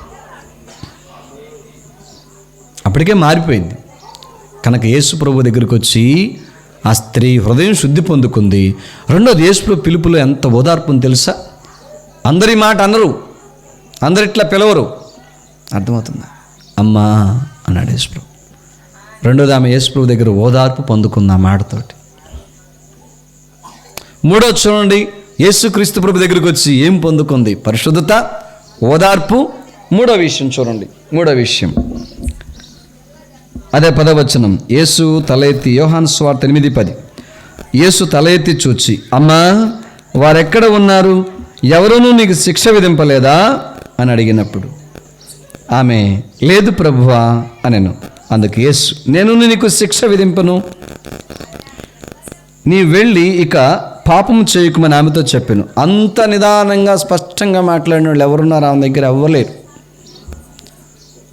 అప్పటికే మారిపోయింది. కనుక యేసు ప్రభు దగ్గరికి వచ్చి ఆ స్త్రీ హృదయం శుద్ధి పొందుకుంది. రెండోది, యేసు ప్రభు పిలుపులో ఎంత ఓదార్పుని తెలుసా? అందరి మాట అనరు, అందరిట్లా పిలవరు. అర్థమవుతుందా? అమ్మా అన్నాడు యేసు ప్రభు. రెండోది, ఆమె యేసు ప్రభు దగ్గర ఓదార్పు పొందుకుంది ఆ మాటతోటి. మూడోది చూడండి, యేసుక్రీస్తు ప్రభు దగ్గరికి వచ్చి ఏం పొందుకుంది? పరిశుద్ధత, ఓదార్పు. మూడో విషయం చూడండి, మూడో విషయం అదే 10వ వచనం. యేసు తల ఎత్తి, యోహాను సువార్త 8:10, యేసు తల ఎత్తి చూచి, అమ్మా వారెక్కడ ఉన్నారు? ఎవరునూ నీకు శిక్ష విధింపలేదా అని అడిగినప్పుడు ఆమె, లేదు ప్రభువా అనెను. అందుకు యేసు, నేను నీకు శిక్ష విధింపను, నీ వెళ్ళి ఇక పాపము చేయకుమని ఆమెతో చెప్పాను. అంత నిదానంగా స్పష్టంగా మాట్లాడిన వాళ్ళు ఎవరున్నారు ఆమె దగ్గర? ఎవ్వలేరు.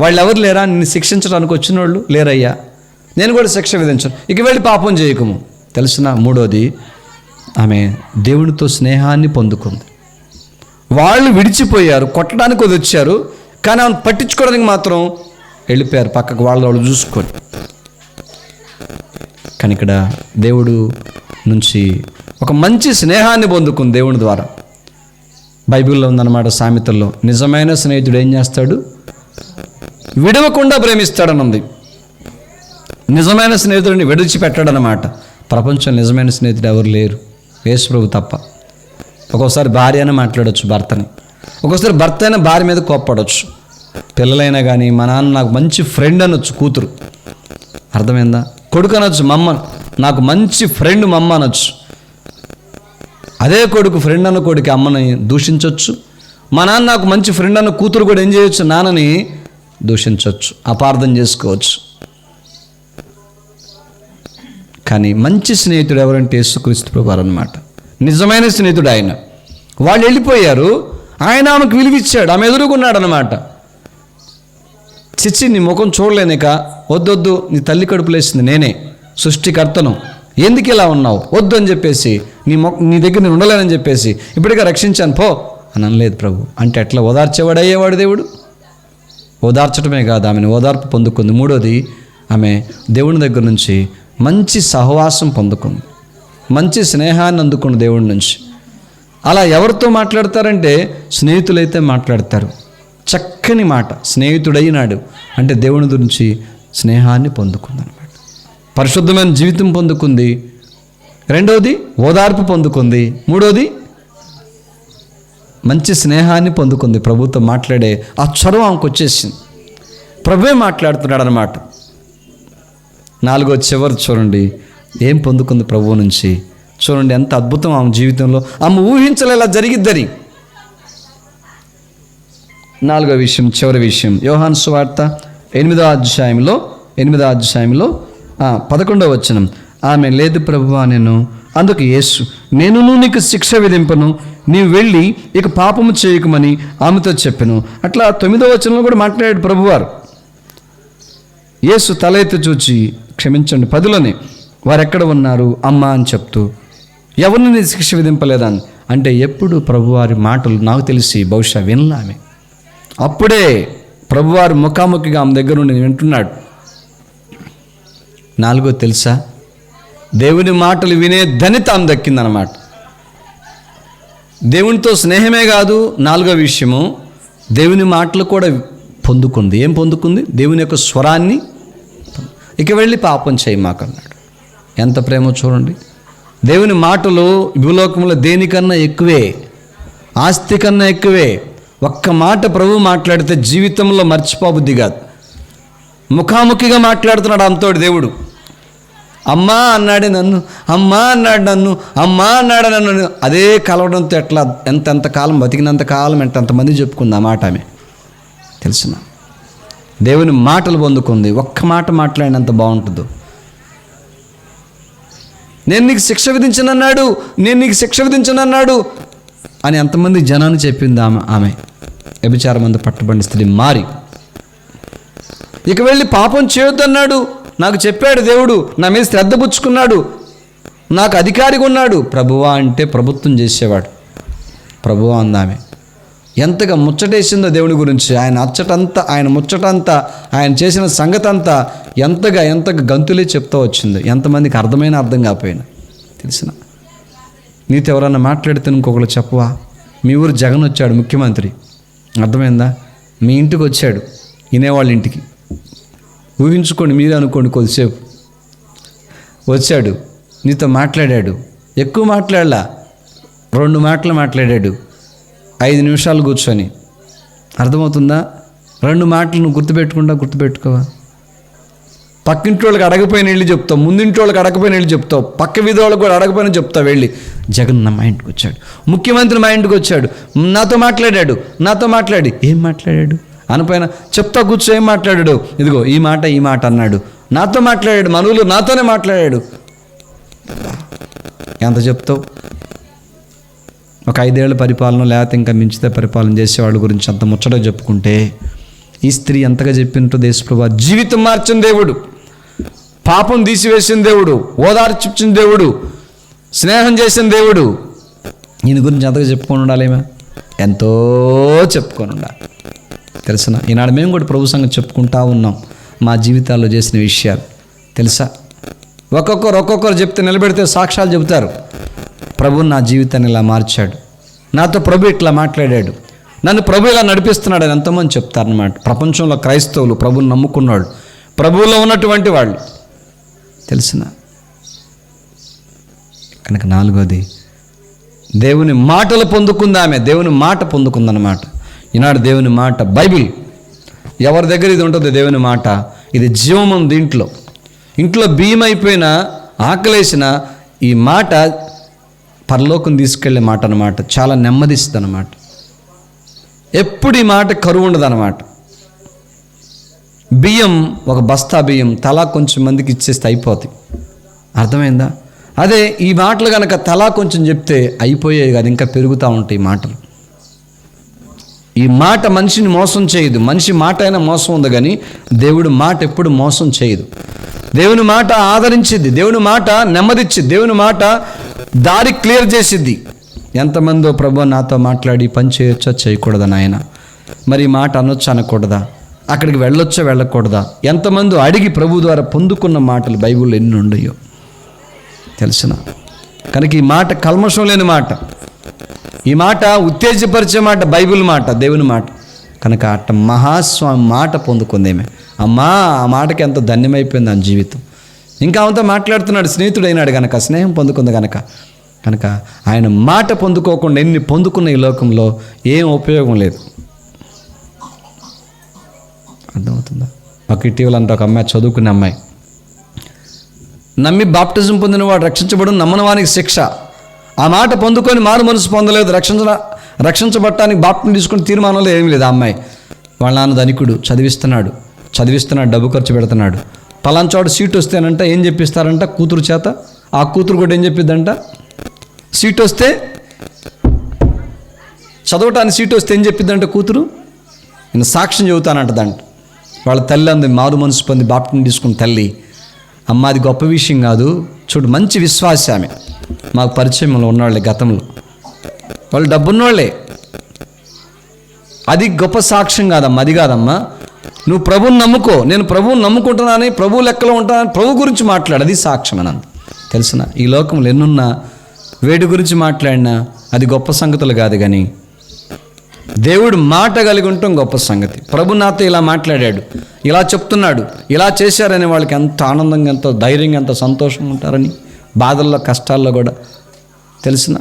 వాళ్ళు ఎవరు లేరా? నిన్ను శిక్షించడానికి వచ్చిన వాళ్ళు లేరయ్యా, నేను కూడా శిక్ష విధించను, ఇక వెళ్ళి పాపం చేయకము. తెలిసిన మూడోది, ఆమె దేవునితో స్నేహాన్ని పొందుకుంది. వాళ్ళు విడిచిపోయారు, కొట్టడానికి వచ్చారు, కానీ ఆమెను పట్టించుకోవడానికి మాత్రం వెళ్ళిపోయారు పక్కకు, వాళ్ళు చూసుకొని. కానీ ఇక్కడ దేవుడు నుంచి ఒక మంచి స్నేహాన్ని పొందుకుంది దేవుని ద్వారా. బైబిల్లో ఉందన్నమాట, సామెతల్లో, నిజమైన స్నేహితుడు ఏం చేస్తాడు? విడవకుండా ప్రేమిస్తాడని ఉంది. నిజమైన స్నేహితుడిని విడిచిపెట్టాడనమాట. ప్రపంచంలో నిజమైన స్నేహితుడు ఎవరు లేరు, యేసు ప్రభు తప్ప. ఒక్కోసారి భార్య అయినా మాట్లాడవచ్చు భర్తని, ఒక్కోసారి భర్త అయినా భార్య మీద కోప్పడవచ్చు. పిల్లలైనా కానీ, మా నాన్న నాకు మంచి ఫ్రెండ్ అనొచ్చు కూతురు, అర్థమైందా? కొడుకు అనొచ్చు, మమ్మ నాకు మంచి ఫ్రెండ్ మమ్మ అనొచ్చు. అదే కొడుకు ఫ్రెండ్ అన్న కొడుకు అమ్మని దూషించవచ్చు. మా నాన్న నాకు మంచి ఫ్రెండ్ అన్న కూతురు కూడా ఏం చేయొచ్చు? నాన్నని దూషించవచ్చు, అపార్థం చేసుకోవచ్చు. కానీ మంచి స్నేహితుడు ఎవరంటే యేసుక్రీస్తు ప్రభువారు అన్నమాట. నిజమైన స్నేహితుడు ఆయన. వాళ్ళు వెళ్ళిపోయారు, ఆయన ఆమెకు విలువిచ్చాడు, ఆమె ఎదురుకున్నాడు అనమాట. చిచ్చి, నీ ముఖం చూడలేనిక, వద్దొద్దు, నీ తల్లి కడుపులేసింది నేనే, సృష్టికర్తను, ఎందుకు ఇలా ఉన్నావు? వద్దు అని చెప్పేసి, నీ దగ్గర నేను ఉండలేనని చెప్పేసి ఇప్పటికే రక్షించాను పో అని అనలేదు ప్రభు. అంటే ఎట్లా ఓదార్చేవాడు అయ్యేవాడు దేవుడు? ఓదార్చడమే కాదు, ఆమెను ఓదార్పు పొందుకుంది. మూడోది, ఆమె దేవుని దగ్గర నుంచి మంచి సహవాసం పొందుకుంది, మంచి స్నేహాన్ని అందుకుంది దేవుడి నుంచి. అలా ఎవరితో మాట్లాడతారంటే స్నేహితులైతే మాట్లాడతారు. చక్కని మాట, స్నేహితుడైనాడు అంటే దేవుని గురించి స్నేహాన్ని పొందుకుంది అనమాట. పరిశుద్ధమైన జీవితం పొందుకుంది. రెండోది ఓదార్పు పొందుకుంది. మూడోది మంచి స్నేహాన్ని పొందుకుంది. ప్రభుతో మాట్లాడే ఆ చొరవ ఆమెకు వచ్చేసింది. ప్రభువే మాట్లాడుతున్నాడు అనమాట. నాలుగో చివరి చూడండి, ఏం పొందుకుంది ప్రభువు నుంచి. చూడండి ఎంత అద్భుతం ఆమె జీవితంలో, ఆమె ఊహించలేలా జరిగిద్దని. నాలుగో విషయం, చివరి విషయం, యోహాను సువార్త 8వ అధ్యాయంలో 11వ వచనం. ఆమె, లేదు ప్రభువా నేను. అందుకు యేసు, నేను నీకు శిక్ష విధింపను, నీవు వెళ్ళి ఇక పాపము చేయకమని ఆమెతో చెప్పాను. అట్లా 9వ వచనంలో కూడా మాట్లాడాడు ప్రభువారు. యేసు తల ఎత్తి చూచి, క్షమించండి 10లోనే, వారెక్కడ ఉన్నారు అమ్మా అని చెప్తూ, ఎవరిని నీ శిక్ష విధింపలేదని. అంటే ఎప్పుడు ప్రభువారి మాటలు నాకు తెలిసి బహుశా వినలామె. అప్పుడే ప్రభువారు ముఖాముఖిగా ఆమె దగ్గర నుండి వింటున్నాడు. నాలుగో తెలుసా, దేవుని మాటలు వినే ధన్యత ఆమె దక్కిందనమాట. దేవునితో స్నేహమే కాదు, నాలుగో విషయము, దేవుని మాటలు కూడా పొందుకుంది. ఏం పొందుకుంది? దేవుని యొక్క స్వరాన్ని. ఇక వెళ్ళి పాపం చేయి మాకన్నాడు. ఎంత ప్రేమో చూడండి. దేవుని మాటలు భూలోకంలో దేనికన్నా ఎక్కువే, ఆస్తి కన్నా ఎక్కువే. ఒక్క మాట ప్రభు మాట్లాడితే జీవితంలో మర్చిపోబుద్ది కాదు. ముఖాముఖిగా మాట్లాడుతున్నాడు ఆమెతోటి దేవుడు. అమ్మా అన్నాడే నన్ను, అమ్మా అన్నాడు నన్ను, అమ్మా అన్నాడు నన్ను. అదే కలవడంతో ఎట్లా ఎంతకాలం బతికినంత కాలం ఎంతమంది చెప్పుకుంది ఆ మాట ఆమె. తెలిసిన దేవుని మాటలు పొందుకుంది. ఒక్క మాట మాట్లాడినంత బాగుంటుందో. నేను నీకు శిక్ష విధించనన్నాడు, నేను నీకు శిక్ష విధించనన్నాడు అని ఎంతమంది జనాన్ని చెప్పింది ఆమె. వ్యభిచారం అంతా పట్టుబడిన స్త్రీ మారి, ఇక వెళ్ళి పాపం చేయొద్దన్నాడు, నాకు చెప్పాడు దేవుడు, నా మీద శ్రద్ధ పుచ్చుకున్నాడు, నాకు అధికారిగా ఉన్నాడు. ప్రభువా అంటే ప్రభుత్వం చేసేవాడు. ప్రభువా అందామె. ఎంతగా ముచ్చటేసిందో దేవుని గురించి. ఆయన అచ్చటంతా, ఆయన ముచ్చటంతా, ఆయన చేసిన సంగతి అంతా ఎంతగా గంతులే చెప్తూ వచ్చింది. ఎంతమందికి అర్థం కాకపోయినా. తెలిసిన నీతో ఎవరన్నా మాట్లాడితే ఇంకొకరు చెప్పవా, మీ ఊరు జగన్ వచ్చాడు ముఖ్యమంత్రి, అర్థమైందా, మీ ఇంటికి వచ్చాడు, వినేవాళ్ళ ఇంటికి. ఊహించుకోండి, మీరే అనుకోండి, కొద్దిసేపు వచ్చాడు, నీతో మాట్లాడాడు. ఎక్కువ మాట్లాడలా, 2 మాటలు మాట్లాడాడు, 5 నిమిషాలు కూర్చొని. అర్థమవుతుందా? 2 మాటలు నువ్వు గుర్తుపెట్టుకోవా? పక్కింటి వాళ్ళకి అడగపోయిన వెళ్ళి చెప్తావు, ముందింటి వాళ్ళకి అడగపోయిన వెళ్ళి చెప్తావు, పక్క వీధి వాళ్ళకి కూడా అడగపోయిన చెప్తావు వెళ్ళి. జగన్ మా ఇంటికి వచ్చాడు, ముఖ్యమంత్రి మా ఇంటికి వచ్చాడు, నాతో మాట్లాడి ఏం మాట్లాడాడు అనపైన చెప్తా కూర్చో. ఏం మాట్లాడాడు? ఇదిగో ఈ మాట అన్నాడు, నాతో మాట్లాడాడు, మనవులు నాతోనే మాట్లాడాడు. ఎంత చెప్తావు? ఒక 5 ఏళ్ల పరిపాలన లేకపోతే ఇంకా మించితే పరిపాలన చేసేవాళ్ళ గురించి అంత ముచ్చటగా చెప్పుకుంటే, ఈ స్త్రీ ఎంతగా చెప్పింటో దేశప్రభు జీవితం మార్చిన దేవుడు, పాపం తీసివేసిన దేవుడు, ఓదార్చిన దేవుడు, స్నేహం చేసిన దేవుడు, ఈయన గురించి ఎంతగా చెప్పుకొని ఉండాలేమో, ఎంతో చెప్పుకొని ఉండాలి. తెలుసా? ఈనాడు మేము కూడా ప్రభు సంగతి చెప్పుకుంటా ఉన్నాం, మా జీవితాల్లో చేసిన విషయాలు. తెలుసా? ఒక్కొక్కరు చెప్తే నిలబెడితే సాక్ష్యాలు చెబుతారు. ప్రభు నా జీవితాన్ని ఇలా మార్చాడు, నాతో ప్రభు ఇట్లా మాట్లాడాడు, నన్ను ప్రభు ఇలా నడిపిస్తున్నాడు అని ఎంతోమంది చెప్తారనమాట. ప్రపంచంలో క్రైస్తవులు, ప్రభువుని నమ్ముకున్నాడు, ప్రభువులో ఉన్నటువంటి వాళ్ళు. తెలిసిన కనుక 4వది, దేవుని మాటలు పొందుకుంది ఆమె. దేవుని మాట పొందుకుందన్నమాట. ఈనాడు దేవుని మాట బైబిల్ ఎవరి దగ్గర ఇది ఉంటుంది? దేవుని మాట. ఇది జీవం ఉంది ఇంట్లో బియ్యం అయిపోయినా, ఆకలేసిన ఈ మాట పరలోకం తీసుకెళ్లే మాట అన్నమాట. చాలా నెమ్మదిస్తుంది అన్నమాట. ఎప్పుడు ఈ మాట కరువు ఉండదు అన్నమాట. బియ్యం, ఒక బస్తా బియ్యం తలా కొంచెం మందికి ఇచ్చేస్తే అయిపోతాయి. అర్థమైందా? అదే ఈ మాటలు కనుక తలా కొంచెం చెప్తే అయిపోయాయి కాదు, ఇంకా పెరుగుతూ ఉంటాయి మాటలు. ఈ మాట మనిషిని మోసం చేయదు. మనిషి మాట అయినా మోసం ఉంది, కానీ దేవుడి మాట ఎప్పుడు మోసం చేయదు. దేవుని మాట ఆదరించిద్ది, దేవుని మాట నెమ్మదిచ్చిద్ది, దేవుని మాట దారి క్లియర్ చేసిద్ది. ఎంతమందో ప్రభు నాతో మాట్లాడి పని చేయొచ్చా చేయకూడదా నాయన, మరి ఈ మాట అనొచ్చా అనకూడదా, అక్కడికి వెళ్ళొచ్చా వెళ్ళకూడదా, ఎంతమంది అడిగి ప్రభు ద్వారా పొందుకున్న మాటలు బైబిల్లో ఎన్ని ఉండయో తెలిసిన. కనుక ఈ మాట కల్మషం లేని మాట, ఈ మాట ఉత్తేజపరిచే మాట, బైబిల్ మాట, దేవుని మాట. కనుక అట్ట మహాస్వామి మాట పొందుకుందేమే. అమ్మా, ఆ మాటకి ఎంత ధన్యమైపోయింది ఆ జీవితం. ఇంకా ఆమెతో మాట్లాడుతున్నాడు, స్నేహితుడైనాడు కనుక, స్నేహం పొందుకుంది కనుక ఆయన మాట పొందుకోకుండా ఎన్ని పొందుకున్న ఈ లోకంలో ఏం ఉపయోగం లేదు. అర్థమవుతుందా? ఒక ఇటీవల అంటే ఒక అమ్మాయి, చదువుకునే అమ్మాయి, నమ్మి బాప్టిజం పొందిన వాడు రక్షించబడు, నమ్మని వానికి శిక్ష. ఆ మాట పొందుకొని మారు మనసు పొందలేదు, రక్షించబడటానికి బాప్టిజం తీసుకుని తీర్మానంలో ఏమీ లేదు. ఆ అమ్మాయి వాళ్ళ నాన్న ధనికుడు, చదివిస్తున్నాడు, డబ్బు ఖర్చు పెడుతున్నాడు. పలాంచోడు సీట్ వస్తేనంట ఏం చెప్పిస్తారంట కూతురు చేత. ఆ కూతురు కూడా ఏం చెప్పిద్దంట, సీట్ వస్తే చదవటానికి సీట్ వస్తే ఏం చెప్పిద్దంట కూతురు, నేను సాక్ష్యం చెబుతానంటదంట. వాళ్ళ తల్లి అంది, మారు మనసు పొంది బాప్టిజం తీసుకున్న తల్లి. అమ్మ, అది గొప్ప విషయం కాదు, చూడు మంచి విశ్వాస ఆమె, మాకు పరిచయంలో ఉన్నవాళ్ళే, గతంలో వాళ్ళు డబ్బున్నోళ్ళే. అది గొప్ప సాక్ష్యం కాదమ్మా, అది కాదమ్మా. నువ్వు ప్రభువుని నమ్ముకో, నేను ప్రభువుని నమ్ముకుంటున్నానని, ప్రభు లెక్కలో ఉంటానని ప్రభు గురించి మాట్లాడు, అది సాక్ష్యం అని. తెలిసిన ఈ లోకంలో ఎన్నున్నా వేడి గురించి మాట్లాడినా అది గొప్ప సంగతులు కాదు, కానీ దేవుడు మాట కలిగి ఉండటం గొప్ప సంగతి. ప్రభు నాతో ఇలా మాట్లాడాడు, ఇలా చెప్తున్నాడు, ఇలా చేశారని వాళ్ళకి ఎంత ఆనందంగా, ఎంతో ధైర్యంగా, ఎంత సంతోషంగా ఉంటారని, బాధల్లో కష్టాల్లో కూడా. తెలిసిన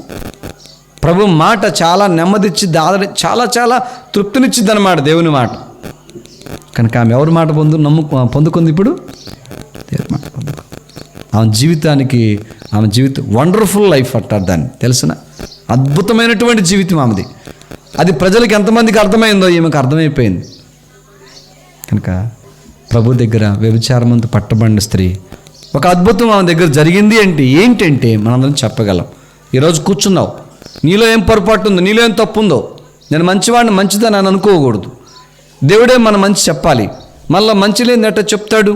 ప్రభు మాట చాలా నెమ్మదిచ్చిద్ది, చాలా చాలా తృప్తినిచ్చిద్ది అన్నమాట దేవుని మాట. కనుక ఆమె ఎవరి మాట పొందుకుంది ఇప్పుడు? దేవుని మాట పొందుకో. ఆమె జీవితం వండర్ఫుల్ లైఫ్ అంటారు దాన్ని, తెలిసిన అద్భుతమైనటువంటి జీవితం ఆమెది. అది ప్రజలకు ఎంతమందికి అర్థమైందో ఈమెకు అర్థమైపోయింది. కనుక ప్రభు దగ్గర వ్యభిచారమందు పట్టబడిన స్త్రీ ఒక అద్భుతం ఆమె దగ్గర జరిగింది అంటే ఏంటంటే మనందరం చెప్పగలం. ఈరోజు కూర్చున్నావు, నీలో ఏం పొరపాటు ఉందో, నీలో ఏం తప్పు ఉందో, నేను మంచివాడిని మంచిదని అని అనుకోకూడదు. దేవుడే మన మంచి చెప్పాలి. మళ్ళీ మంచి లేనిదట చెప్తాడు,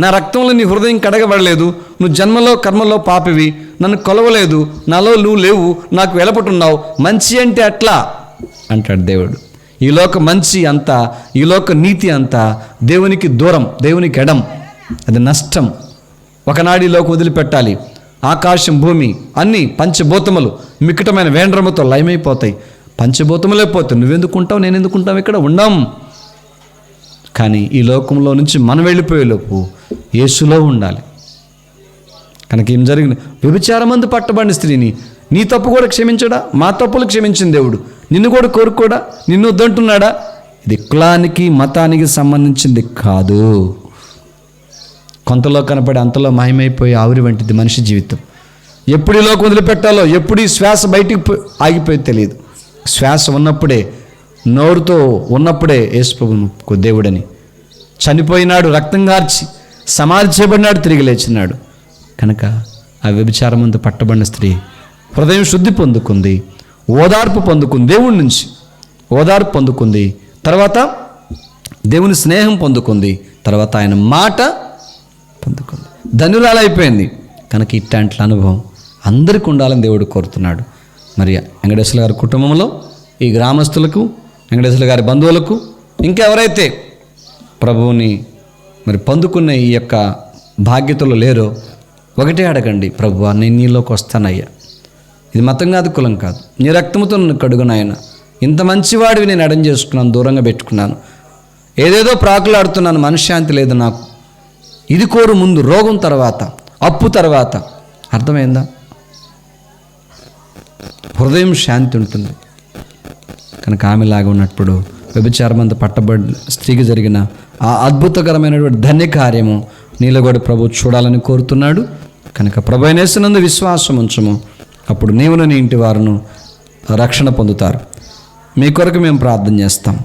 నా రక్తంలో నీ హృదయం కడగబడలేదు, నువ్వు జన్మలో కర్మలో పాపివి, నన్ను కొలవలేదు, నాలో నువ్వు లేవు, నాకు వెలపటున్నావు, మంచి అంటే అట్లా అంటాడు దేవుడు. ఈ లోక మంచి అంతా, ఈ లోక నీతి అంతా దేవునికి దూరం, దేవునికి ఎడం, అది నష్టం. ఒకనాడు ఈ లోకం వదిలిపెట్టాలి. ఆకాశం భూమి అన్నీ పంచభూతములు మిక్కటమైన వేండ్రముతో లయమైపోతాయి. పంచభూతములే పోతాయి. నువ్వెందుకుంటావు, నేను ఎందుకుంటావు, ఇక్కడ ఉండం. కానీ ఈ లోకంలో నుంచి మనం వెళ్ళిపోయేలోపు యేసులో ఉండాలి. కనుక ఏం జరిగింది? వ్యభిచారమందు పట్టబడిన స్త్రీని నీ తప్పు కూడా క్షమించడా? మా తప్పులు క్షమించిన దేవుడు నిన్ను కూడా కోరుకోడా? నిన్ను వద్దంటున్నాడా? ఇది కులానికి మతానికి సంబంధించింది కాదు. కొంతలో కనపడి అంతలో మాయమైపోయి ఆవిరి వంటిది మనిషి జీవితం. ఎప్పుడు ఈ లోకం వదిలిపెట్టాలో, ఎప్పుడు ఈ శ్వాస బయటికి ఆగిపోయి తెలియదు. శ్వాస ఉన్నప్పుడే, నోరుతో ఉన్నప్పుడే యేసుప్రభువు దేవుడని చనిపోయినాడు, రక్తం గార్చి సమాధి చేయబడినాడు, తిరిగి లేచినాడు. కనుక ఆ వ్యభిచారమందు పట్టబడిన స్త్రీ హృదయం శుద్ధి పొందుకుంది, ఓదార్పు పొందుకుంది, దేవుడి నుంచి ఓదార్పు పొందుకుంది, తర్వాత దేవుని స్నేహం పొందుకుంది, తర్వాత ఆయన మాట పొందుకుంది, ధన్యురాలైపోయింది. కనుక ఇట్లాంటి అనుభవం అందరికీ ఉండాలని దేవుడు కోరుతున్నాడు. మరి వెంకటేశ్వర గారి కుటుంబంలో, ఈ గ్రామస్తులకు, వెంకటేశ్వర గారి బంధువులకు, ఇంకెవరైతే ప్రభువుని మరి పొందుకున్న ఈ యొక్క భాగ్యతలు లేరో ఒకటే అడగండి, ప్రభువా నేను నీలోకి వస్తానయ్యా. ఇది మతం కాదు, కులం కాదు, నీ రక్తముతో నన్ను కడుగు నాయన. ఇంత మంచివాడివి నేను అడం చేసుకున్నాను, దూరంగా పెట్టుకున్నాను, ఏదేదో ప్రాకులాడుతున్నాను, మనశ్శాంతి లేదు నాకు. ఇది కోరు ముందు, రోగం తర్వాత, అప్పు తర్వాత. అర్థమైందా? హృదయం శాంతి ఉంటుంది. కనుక ఆమెలాగా ఉన్నప్పుడు వ్యభిచారమందు పట్టబడి స్త్రీకి జరిగిన ఆ అద్భుతకరమైనటువంటి ధన్యకార్యము నీలో కూడా ప్రభు చూడాలని కోరుతున్నాడు. కనుక ప్రభు యేసునందు విశ్వాసం ఉంచము, అప్పుడు నీవును నీ ఇంటి వారును రక్షణ పొందుతారు. మీ కొరకు మేము ప్రార్థన చేస్తాం.